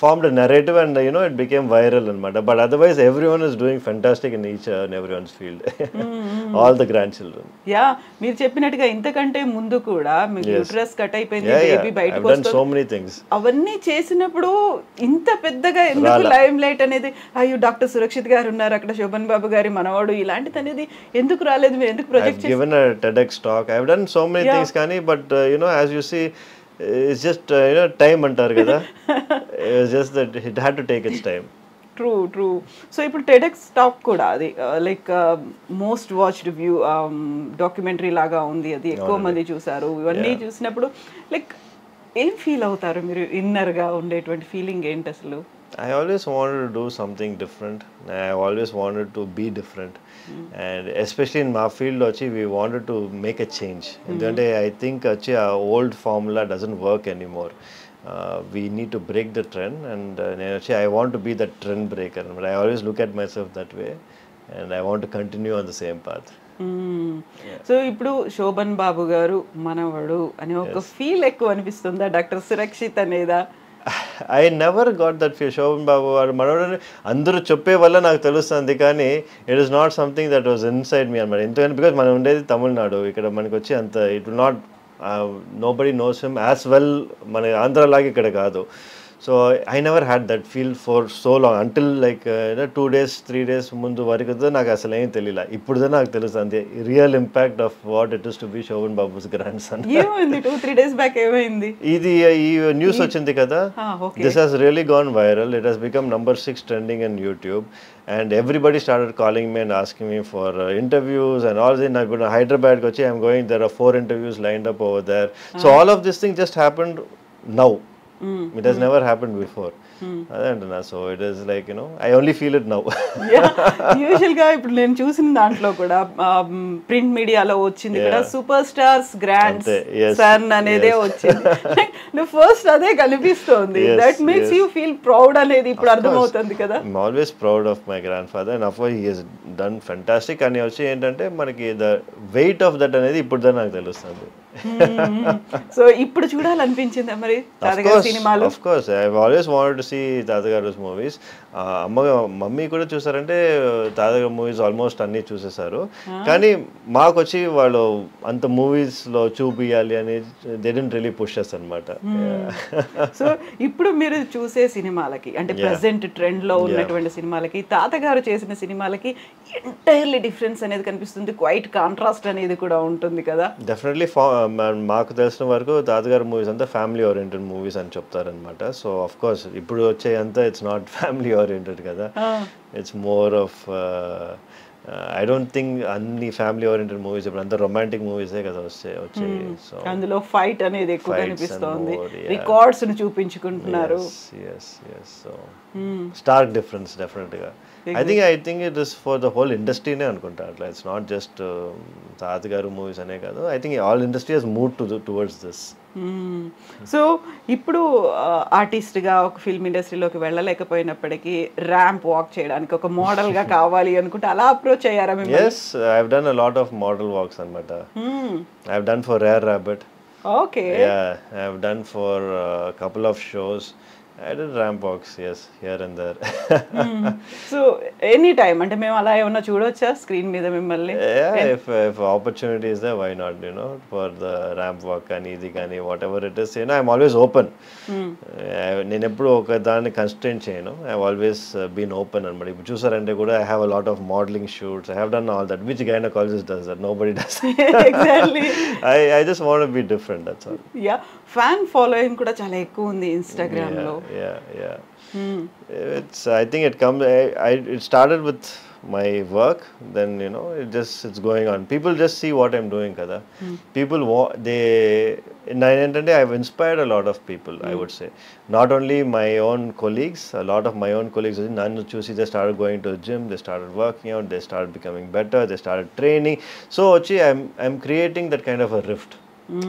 formed narrative and you know it became viral అనమాట. But otherwise everyone is doing fantastic in each and everyone's field. All the grandchildren. మీరు చెప్పినట్టుగా ఇంతకంటే ముందు కూడా మీకు యూట్రస్ కట్ అయిపోయింది, బేబీ బయటకు వస్తుంది, so many things. అవన్నీ చేసినప్పుడు ఇంత పెద్దగా ఎందుకు లైమ్ లైట్ అనేది, అయ్యో డాక్టర్ సురక్షిత్ గారు ఉన్నారు అక్కడ, శోభన్ బాబు గారి మనవాడు, ఇలాంటిది అనేది ఎందుకు రాలేదు? మీరు ఎందుకు ప్రొజెక్ట్ చేశారు? I've given a TEDx talk, I've done so many things కానీ but you know as you see it's just you know time అంటారు కదా. It's just that it had to take its time. True. So ఇప్పుడు TEDx talk కూడా అది like most watched view documentary లాగా ఉంది, అది ఎక్కువ మంది చూసారు. ఇవన్నీ చూసినప్పుడు లైక్ ఏం ఫీల్ అవుతారు మీరు? ఇన్నర్గా ఉండేటువంటి ఫీలింగ్ ఏంటి అసలు? I always wanted to do something different. I always wanted to be different. And especially in my field వచ్చి we wanted to make a change. ఎందుకంటే I think వచ్చి ఆ old formula doesn't work anymore. We need to break the trend and I want to be that trend breaker. But I always look at myself that way and I want to continue on the same path. So ఇప్పుడు శోభన్ బాబు గారు మనవడు అని ఒక feel ఎక్కువ అనిపిస్తుందా doctor Surakshit అనేదా? I never got that feel. Shoban Babu garu మనవడు అందరూ చెప్పే వల్ల నాకు తెలుస్తుంది, కానీ it is not something that was inside me అనమాట. ఎందుకంటే బికాజ్ మనం ఉండేది తమిళనాడు, ఇక్కడ మనకి వచ్చి అంత it will not nobody knows him as well మన ఆంధ్ర లాగా ఇక్కడ కాదు. So I never had that feel for so long until like 2 days 3 days ముందు వరకు నాకు అసలు ఏం తెలియలే. ఇప్పుడు నాకు తెలుస్తుంది real impact of what it is to be Shoban Babu's grandson. ఏమైంది 2-3 days బ్యాక్ ఏమైంది? ఇది ఈ న్యూస్ వచ్చింది కదా, this has really gone viral. It has become number 6 trending in YouTube and everybody started calling me and asking me for interviews and all this. Now Hyderabad kochi I'm going, there are 4 interviews lined up over there. So all of this thing just happened now. It has never happened before. So it is like you know I only feel it now. Usual గా ఇప్పుడు నేను చూసిన దాంట్లో కూడా print మీడియాలో వచ్చింది కూడా super stars grand son అనేదే వచ్చింది. ఫస్ట్ అదే కనిపిస్తోంది. That makes you feel proud అనేది ఇప్పుడు అర్థమవుతుంది కదా. I'm always proud of my grandfather and of course he has done fantastic. అని వచ్చి ఏంటంటే మనకి the weight of that అనేది ఇప్పుడు నాకు తెలుస్తుంది. సో ఇప్పుడు చూడాలనిపించిందా మరి తాతగారి సినిమాలు? Of course I've always wanted to see తాతగారు మూవీస్. మమ్మీ కూడా చూసారంటే తాతగారు మూవీస్ ఆల్మోస్ట్ అన్ని చూసేసారు, కానీ మాకు వచ్చి వాళ్ళు అంత మూవీస్ లో చూపియాలి అని they didn't really push us అన్నమాట. సో ఇప్పుడు మీరు చూసే సినిమాలకి అంటే ప్రెసెంట్ ట్రెండ్ లో ఉన్నటువంటి సినిమాలకి తాతగారు చేసిన సినిమాలకి ఎంటైర్లీ డిఫరెన్స్ అనేది కనిపిస్తుంది. క్వైట్ కాంట్రాస్ట్ అనేది కూడా ఉంటుంది కదా. డెఫినెట్లీ మాకు తెలిసిన వరకు తాతగారు మూవీస్ అంతా ఫ్యామిలీ ఓరియంటెడ్ మూవీస్ అని చెప్తారనమాట. సో ఆఫ్ కోర్స్ ఇప్పుడు వచ్చే అంతా ఇట్స్ నాట్ ఫ్యామిలీ ఓరియంటెడ్ కదా, it's more of I don't think అన్ని ఫ్యామిలీ ఓరియంటెడ్ మూవీస్ ఇప్పుడు అంతా రొమాంటిక్ మూవీసే కదా వచ్చాయి. సో అందులో ఫైట్ అనేది ఎక్కువ కనిపిస్తుంది, రికార్డ్స్ ని చూపించుకుంటున్నారు. సో స్టార్క్ డిఫరెన్స్ డెఫినెట్ గా. I think it is for the whole industry ne anukunta. It's not just తాతగారు మూవీస్ అనే కాదు. I think all industry has moved towards this. So ఇప్పుడు ఆర్టిస్ట్ గా ఒక ఫిల్మ్ ఇండస్ట్రీలోకి వెళ్ళలేకపోయినప్పటికీ ర్యాంప్ వాక్ చేయడానికి ఒక మోడల్ గా కావాలి అనుకుంటే అలా అప్రోచ్ అయ్యారా మీరు? Yes, I've done a lot of model walks anamata. I've done for Rare Rabbit. Okay. Yeah, I've done for a couple of shows I did ramp walks, yes, here and there. So any time అంటే మేము అలా ఏమన్నా చూడొచ్చా screen మీద మిమ్మల్ని? Yeah, if opportunity is there, why not, for the ramp walk and easy kani, whatever it is, I'm always open. నేను ఎప్పుడు ఒక దాన్ని కన్స్టెంట్ చేయను. I've always been open అనమాట. ఇప్పుడు చూసారంటే కూడా I have a lot of modeling shoots. I have done all that. Which gynecologist does that? Nobody does that. Exactly. I just want to be different, that's all. Yeah, fan following కూడా చాలా ఎక్కువ ఉంది Instagram లో. Yeah. I think it comes, it started with my work, then it's going on. People just see what I'm doing kada. People I've inspired a lot of people, I would say. Not only my own colleagues, a lot of my own colleagues nannu chusi they started going to the gym, they started working out, they started becoming better, they started training. So I'm creating that kind of a rift.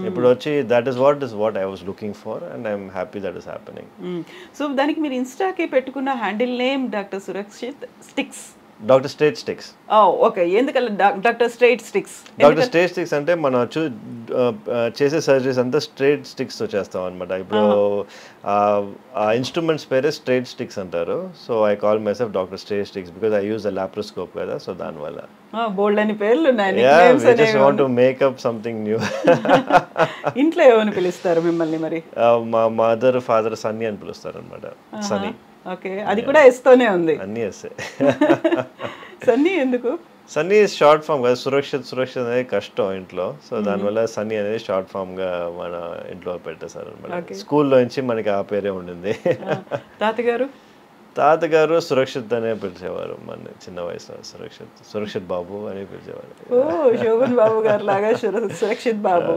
ఇప్పుడు వచ్చి that is what I was looking for, and I'm happy that is happening. So దానికి మీరు ఇన్స్టాకి పెట్టుకున్న handle name doctor Surakshit sticks. Doctor straight sticks. Okay, ఎందుకలా doctor straight sticks? Doctor straight sticks అంటే మనం చేసే సర్జరీస్ అంతా స్ట్రైట్ స్టిక్స్ తో చేస్తాం అనమాట. ఇప్పుడు ఆ ఇన్స్ట్రుమెంట్స్ పేరే స్ట్రైట్ స్టిక్స్ అంటారు. So I call my self doctor straight sticks because I use the laparoscope కదా, సో దానివల్ల. బోల్డ్ అని పేర్లు ఉన్నాయి. Just want to make up something new. ఇంట్లో ఏమని పిలుస్తారు మిమ్మల్ని మరి? మా మదర్ ఫాదర్ సన్నీ అని పిలుస్తారు అనమాట. సన్నీ. ఓకే, అది కూడా ఎస్తోనే ఉంది. అన్నీ ఎస్సే. సన్నీ ఎందుకు? సన్నీ షార్ట్ ఫామ్ కదా. సురక్షిత్ అనేది కష్టం ఇంట్లో, సో దానివల్ల సన్నీ అనేది షార్ట్ ఫామ్ గా మన ఇంట్లో పెట్టేశారు అనమాట. స్కూల్లో నుంచి మనకి ఆ పేరే ఉండింది. తాతగారు సురక్షిత్ అనే పిలిచేవారు మన చిన్న వయసులో. సురక్షిత్ బాబు అని పిలిచేవారు. శోభన్ బాబు గారు లాగా సురక్షిత్ బాబు.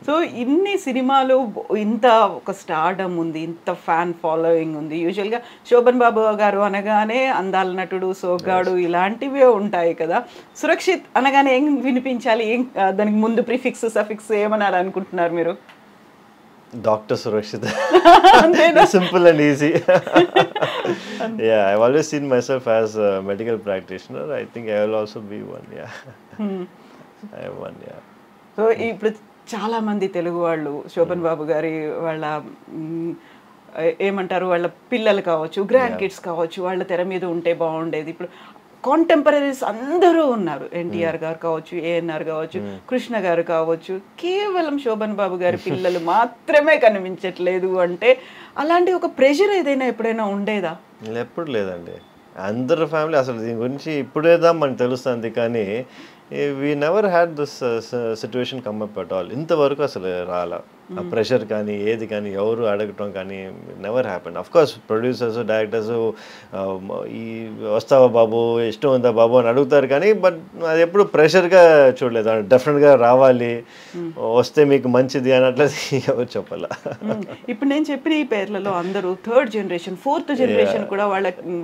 సో ఇన్ని సినిమాలు, ఇంత ఒక స్టార్డమ్ ఉంది, ఇంత ఫ్యాన్ ఫాలోయింగ్ ఉంది. యూజువల్గా శోభన్ బాబు గారు అనగానే అందాల నటుడు, సోగ్గాడు ఇలాంటివే ఉంటాయి కదా. సురక్షిత్ అనగానే ఏం వినిపించాలి? ఏం దానికి ముందు ప్రిఫిక్స్ సఫిక్స్ ఏమనాలి అనుకుంటున్నారు మీరు? Dr. Surakshit. Simple and easy. Yeah, I've always seen myself as a medical practitioner. I think I will also be one. Yeah. I am one. Yeah. So ఇప్పుడు చాలా మంది తెలుగు వాళ్ళు శోభన్ బాబు గారి వాళ్ళ ఏమంటారు, వాళ్ళ పిల్లలు కావచ్చు, గ్రాండ్ కిడ్స్ కావచ్చు, వాళ్ళ తెర మీద ఉంటే బాగుండేది. ఇప్పుడు కాంటెంపరీస్ అందరూ ఉన్నారు. ఎన్టీఆర్ గారు కావచ్చు, ఏఎన్ఆర్ కావచ్చు, కృష్ణ గారు కావచ్చు. కేవలం శోభన్ బాబు గారి పిల్లలు మాత్రమే కనిపించట్లేదు అంటే అలాంటి ఒక ప్రెషర్ ఏదైనా ఎప్పుడైనా ఉండేదా? ఎప్పుడు లేదండి. అందరు ఫ్యామిలీ అసలు దీని గురించి ఇప్పుడేదా మనకు తెలుస్తుంది, కానీ we never had this situation come up at all. ఇంతవరకు అసలు రాలా ఆ ప్రెషర్ కానీ ఏది కానీ ఎవరు అడగటం కానీ never happen. Of course producers, directors ఈ వస్తావా బాబు, ఇష్టం ఉందా బాబు అని అడుగుతారు, కానీ బట్ అది ఎప్పుడు ప్రెషర్గా చూడలేదు. డెఫినెట్గా రావాలి, వస్తే మీకు మంచిది అని అట్లా ఎవరు చెప్పాలా. ఇప్పుడు నేను చెప్పిన ఈ పేర్లలో అందరూ థర్డ్ జనరేషన్, ఫోర్త్ జనరేషన్ కూడా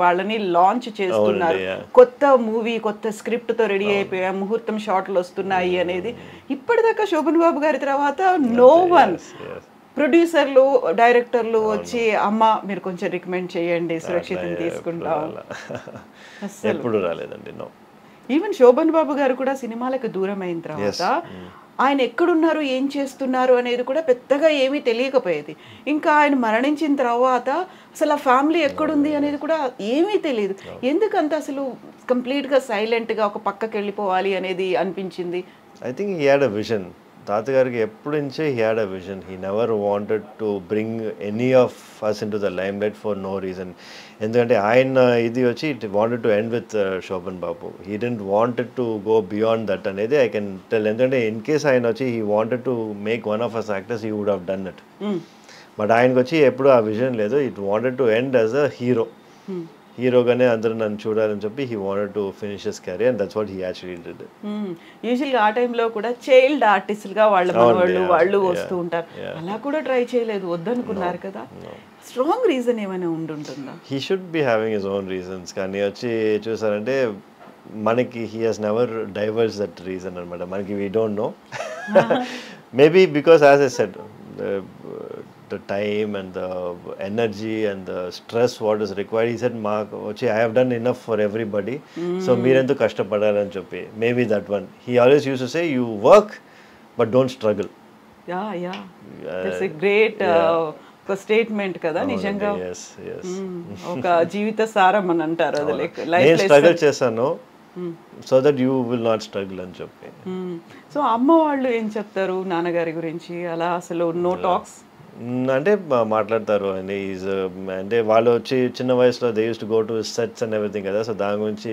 వాళ్ళని లాంచ్ చేస్తున్నారు. కొత్త మూవీ, కొత్త స్క్రిప్ట్తో రెడీ అయిపోయా, ముహూర్తం షాట్లు వస్తున్నాయి అనేది. ఇప్పటిదాకా శోభన్ బాబు గారి తర్వాత నో వన్. ప్రొడ్యూసర్లు, డైరెక్టర్లు వచ్చి అమ్మ మీరు కొంచెం రికమెండ్ చేయండి, సురక్షితం తీసుకుంటాం, ఎప్పుడు రాలేదండి. నో. ఈవెన్ శోభన్ బాబు గారు కూడా సినిమాలకు దూరం అయిన తర్వాత ఆయన ఎక్కడున్నారు, ఏం చేస్తున్నారు అనేది కూడా పెద్దగా ఏమీ తెలియకపోయేది. ఇంకా ఆయన మరణించిన తర్వాత అసలు ఆ ఫ్యామిలీ ఎక్కడుంది అనేది కూడా ఏమీ తెలియదు. ఎందుకంత అసలు కంప్లీట్గా సైలెంట్గా ఒక పక్కకి వెళ్ళిపోవాలి అనేది అనిపించింది? I think he had a vision. తాతగారికి ఎప్పటి నుంచే he had a vision. He never wanted to bring any of us into the limelight for no reason. ఎందుకంటే ఆయన ఇది వచ్చి it wanted to end with Shoban Babu. He didn't wanted to go beyond that అనేది I can tell. ఎందుకంటే in case ఆయన వచ్చి he wanted to make one of us actors, he would have done it. But ఆయనకు వచ్చి ఎప్పుడు ఆ vision లేదు. It wanted to end as a hero. హీరోగానే అందరూ నన్ను చూడాలని చెప్పి he wanted to finish his career, and that's what he actually did. యూజువల్గా ఆ టైంలో కూడా చైల్డ్ ఆర్టిస్ట్లుగా వాళ్ళు వస్తూ ఉంటారు. అలా కూడా ట్రై చేయలేదు, వద్దనుకున్నారు కదా. స్ట్రాంగ్ రీజన్ ఏమైనా ఉంటుందా? He should be having his own reasons. కానీ వచ్చి చూసారంటే మనకి he has never divorce that reason అనమాట. మనకి we don't know. Maybe because as I said, the time and the energy and the stress what is required, he said I have done enough for everybody, so meerendu kashtapadalani cheppi. Maybe that one. He always used to say, you work but don't struggle. Yeah, that's a great ఒక statement కదా నిజంగా. yes yes ఒక జీవిత సారం అని అంటారు అది, like నేను life struggle చేశాను so that you will not struggle అని చెప్పి. సో అమ్మ వాళ్ళు ఏం చెప్తారు నాన్నగారి గురించి? అలా అసలు నో టాక్స్? అంటే మాట్లాడతారు అండి. అంటే వాళ్ళు వచ్చి చిన్న వయసులో they use to go to sets and everything కదా, సో దాని గురించి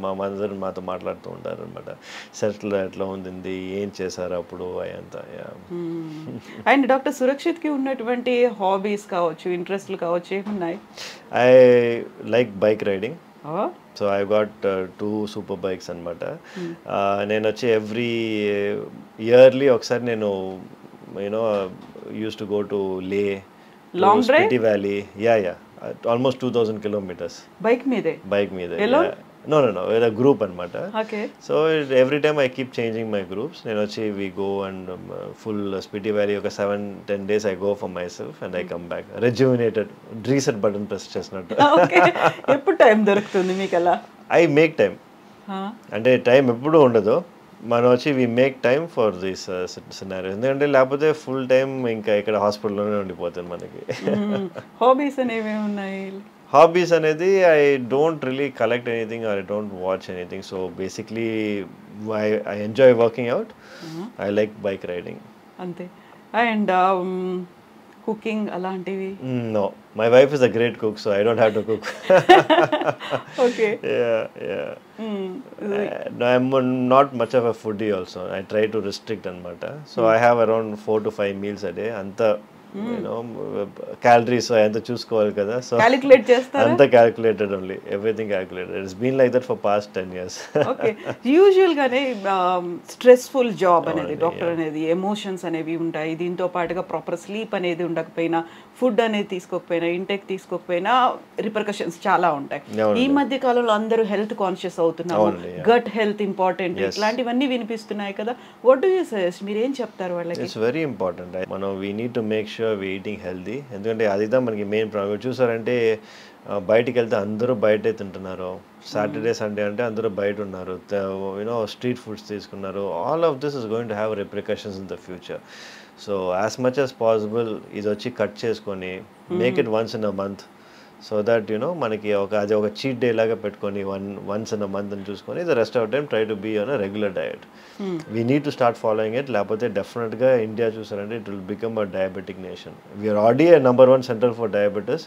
మా మదర్ మాతో మాట్లాడుతూ ఉంటారు అనమాట. సెట్లో ఎట్లా ఉంది, ఏం చేశారు అప్పుడు అయంతా. అండ్ డాక్టర్ సురక్షిత్కి ఉన్నటువంటి హాబీస్ కావచ్చు, ఇంట్రెస్ట్లు కావచ్చు, ఏమున్నాయి? I like bike riding. So I got 2 super bikes అనమాట. నేను వచ్చి ఎవ్రీ ఇయర్లీ ఒకసారి నేను you know used to go to Leh, long drive, Spiti Valley, almost 2000 kilometers bike meede. Yeah. No with a group anamata. Okay. So every time I keep changing my groups. Nenu vachi we go and full Spiti Valley oka 7-10 days I go for myself and I come back rejuvenated, reset button press chesnattu. Okay. eppudu time doruktundi meeku ala? I make time. అంటే time ఎప్పుడు ఉండదు, మనం వచ్చి we make time for this scenario. ఎందుకంటే లేకపోతే full time ఇంకా ఇక్కడ హాస్పిటల్లోనే ఉండిపోతుంది మనకి. హాబీస్ అనేవి ఉన్నాయి? హాబీస్ అనేది I don't really collect anything or I don't watch anything. So basically I enjoy working out, I like bike riding అంతే. అండ్ కుకింగ్ అలాంటివి? No, my wife is a great cook, so I don't have to cook. Okay. I'm not much of a foodie also. I try to restrict anamata. So I have around 4 to 5 meals a day. Anta you know calories anta chuskoవాలి కదా, so calculate చేస్తారా? anta calculated only, everything calculated. It's been like that for past 10 years. Okay. Usual గానే stressful job అనేది, doctor అనేది emotions అనేవి ఉంటాయి. దీంతో పాటుగా proper sleep అనేది ఉండకపోయినా, ఫుడ్ అనేది తీసుకోకపోయినా, ఇంటెక్ తీసుకోకపోయినా రిపర్కషన్స్ చాలా ఉంటాయి. ఈ మధ్య కాలంలో అందరూ హెల్త్ కాన్షియస్ అవుతున్నారు, గట్ హెల్త్ ఇంపార్టెంట్, ఇట్లాంటివన్నీ వినిపిస్తున్నాయి కదా. What do you suggest? మీరు ఏం చెప్తారు వాళ్ళకి? It's very important. మనం we need to make sure we eating healthy. ఎందుకంటే అదిదా మనకి మెయిన్ ప్రాబ్లం. చూసారంటే బయటికి వెళ్తే అందరూ బయటే తింటున్నారు. సాటర్డే సండే అంటే అందరూ బయట ఉన్నారు, యూనో స్ట్రీట్ ఫుడ్స్ తీసుకున్నారు. All of this is going to have repercussions in the future. So as much as possible ఇది వచ్చి కట్ చేసుకొని make it once in a month, so that you know మనకి అది ఒక చీట్ డే లాగా పెట్టుకొని once in a month అని చూసుకొని the rest of time try to be on a regular diet. We need to start following it. లేకపోతే డెఫినెట్గా India చూసారంటే it will become a diabetic nation. We're already a number 1 centre for diabetes.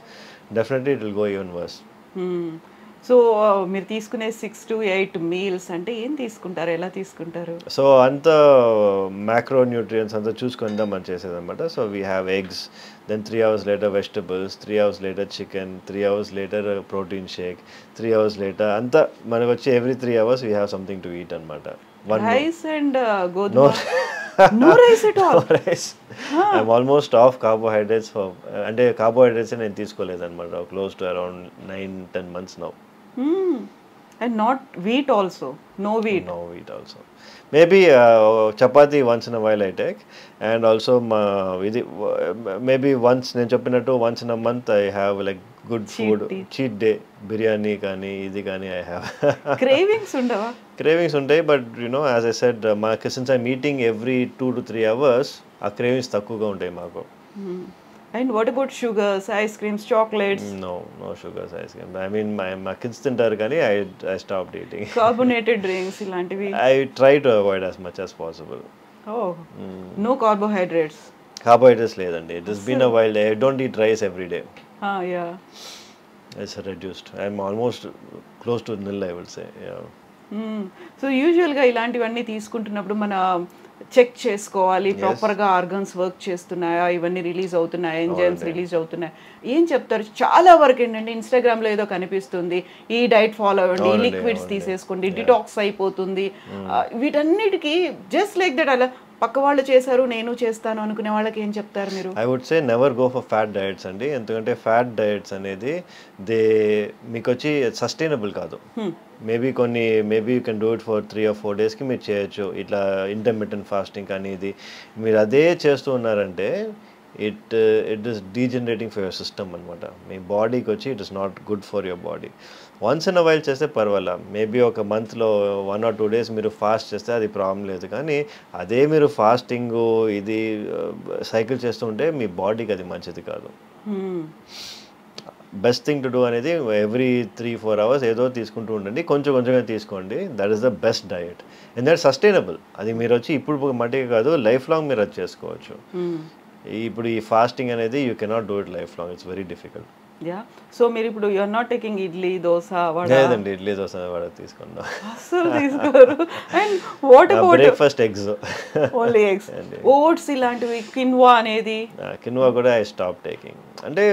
Definitely it will go even worse. So మీరు తీసుకునే 6 to 8 meals అంటే ఏం తీసుకుంటారు, ఎలా తీసుకుంటారు? సో అంత మ్యాక్రో న్యూట్రియంట్స్ అంతా చూసుకుందాం మనం చేసేది అనమాట. So we have eggs, then 3 hours later vegetables, 3 hours later chicken, 3 hours later protein shake, 3 hours later అంతా మనకు వచ్చి every 3 hours we have something to eat అనమాట. రైస్ అండ్ గోధుమ? No rice at all? No rice. I'm almost off carbohydrates for అంటే carbohydrates నేను తీసుకోలేదు అనమాట. Close to around 9-10 months now. And not wheat also? No wheat? No wheat also. Maybe chapati once in a while I take, and also maybe once నేను చెప్పినట్టు once in a month I have like good food, cheat day, biryani కానీ ఇది కానీ I have. Cravings ఉండవా? Cravings ఉంటాయి, but you know as I said since I'm eating every 2 to 3 hours ఆ cravings తక్కువగా ఉంటాయి మాకు. And what about sugars, ice creams, chocolates? No sugars, ice cream. I mean my kids తింటారు కానీ I stopped eating. Carbonated drinks ఇలాంటివి? I try to avoid as much as possible. Oh, no carbohydrates? Carbohydrates లేదండి. It has been a while. I don't eat rice every day. Yeah. It's reduced. I'm almost close to nil, I would say. Yeah. So యూజువల్గా ఇలాంటివన్నీ తీసుకుంటున్నప్పుడు మన check చేసుకోవాలి, ప్రాపర్గా organs work చేస్తున్నాయా, ఇవన్నీ release అవుతున్నాయా, enzymes release అవుతున్నాయా, ఏం చెప్తారు? చాలా వరకు ఏంటంటే ఇన్స్టాగ్రామ్లో ఏదో కనిపిస్తుంది, ఈ డైట్ ఫాలో అవ్వండి, ఈ లిక్విడ్స్ తీసేసుకోండి, డిటాక్స్ అయిపోతుంది, వీటన్నిటికీ జస్ట్ లైక్ దట్ అలా పక్క వాళ్ళు చేశారు నేను చేస్తాను అనుకునే వాళ్ళకి ఏం చెప్తారు మీరు? I would say never go for fat diets అండి. ఎందుకంటే ఫ్యాట్ డయట్స్ అనేది మీకు వచ్చి సస్టైనబుల్ కాదు. Maybe you can do it for 3 or 4 daysకి మీరు చేయొచ్చు. ఇట్లా ఇంటర్మిటెంట్ ఫాస్టింగ్ కానీ ఇది మీరు అదే చేస్తూ ఉన్నారంటే it is degenerating for your system అనమాట. మీ బాడీకి వచ్చి it is not good for your body. Once in a while చేస్తే పర్వాలా, మేబీ ఒక మంత్లో 1 or 2 days మీరు ఫాస్ట్ చేస్తే అది ప్రాబ్లం లేదు. కానీ అదే మీరు ఫాస్టింగ్ ఇది సైకిల్ చేస్తుంటే మీ బాడీకి అది మంచిది కాదు. బెస్ట్ థింగ్ టు డూ అనేది ఎవ్రీ 3-4 hours ఏదో తీసుకుంటూ ఉండండి, కొంచెం కొంచెంగా తీసుకోండి. That is the best diet and that sustainable. అది మీరు వచ్చి ఇప్పుడు మట్టికి కాదు, లైఫ్ లాంగ్ మీరు అది చేసుకోవచ్చు. ఇప్పుడు ఈ ఫాస్టింగ్ అనేది you cannot do it life long, it's very difficult. Yeah, so మీరు ఇప్పుడు you are not taking idli dosa vada? లేదండి, ఇడ్లీ దోస వడ తీసుకున్నా అసలు తీసుకోరు. And what about breakfast eggs, only eggs, oats ఇలాంటివి, కిన్వా అనేది? కిన్వా కూడా ఐ స్టాప్ టేకింగ్. అంటే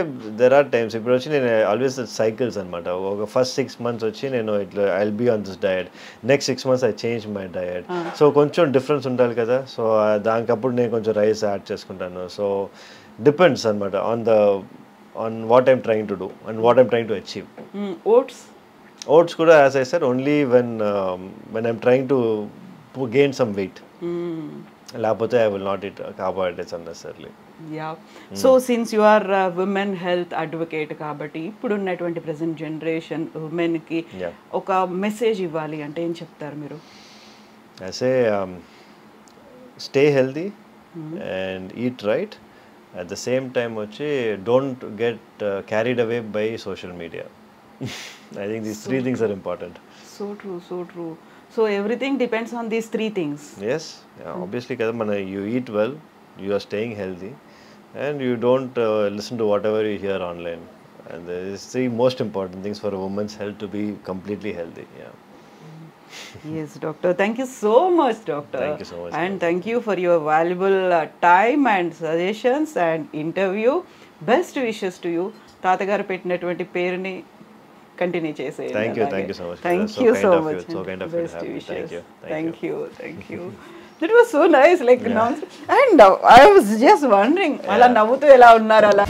దెర్ ఆర్ టైమ్స్, ఇప్పుడు వచ్చి నేను ఆల్వేస్ సైకిల్స్ అనమాట. ఒక ఫస్ట్ 6 months వచ్చి నేను ఇట్లా I will be on this diet, next 6 months I change my diet. So కొంచెం డిఫరెన్స్ ఉండాలి కదా, సో దానికప్పుడు నేను కొంచెం రైస్ యాడ్ చేసుకుంటాను. సో డిపెండ్స్ అనమాట on what I'm trying to do and what I'm trying to achieve. Oats kuda, as I said, only when I'm trying to gain some weight. Lapothe I will not eat carbohydrates unnecessarily. Yeah. So since you are a women health advocate kabatti ippudu unnatuvanti present generation women ki oka message ivvali ante em cheptaru meeru? I say stay healthy and eat right. At the same time వచ్చి don't get carried away by social media. I think these 3 things are important. So true, so true. So everything depends on these 3 things. Yes, obviously kada mana you eat well, you are staying healthy, and you don't listen to whatever you hear online. And these 3 most important things for a woman's health to be completely healthy. Yeah. Yes, doctor. Thank you so much, doctor. Thank you so much. And thank you for your valuable time and suggestions and interview. Best wishes to you. తాతగారు పెట్టినటువంటి పేరుని continue చేసేయండి. Thank you so much. Thank you so much. So kind of best you. wishes. Thank you. Thank you. That was so nice, like, and I was just wondering, అలా నవ్వుతూ ఎలా ఉన్నారు అలా.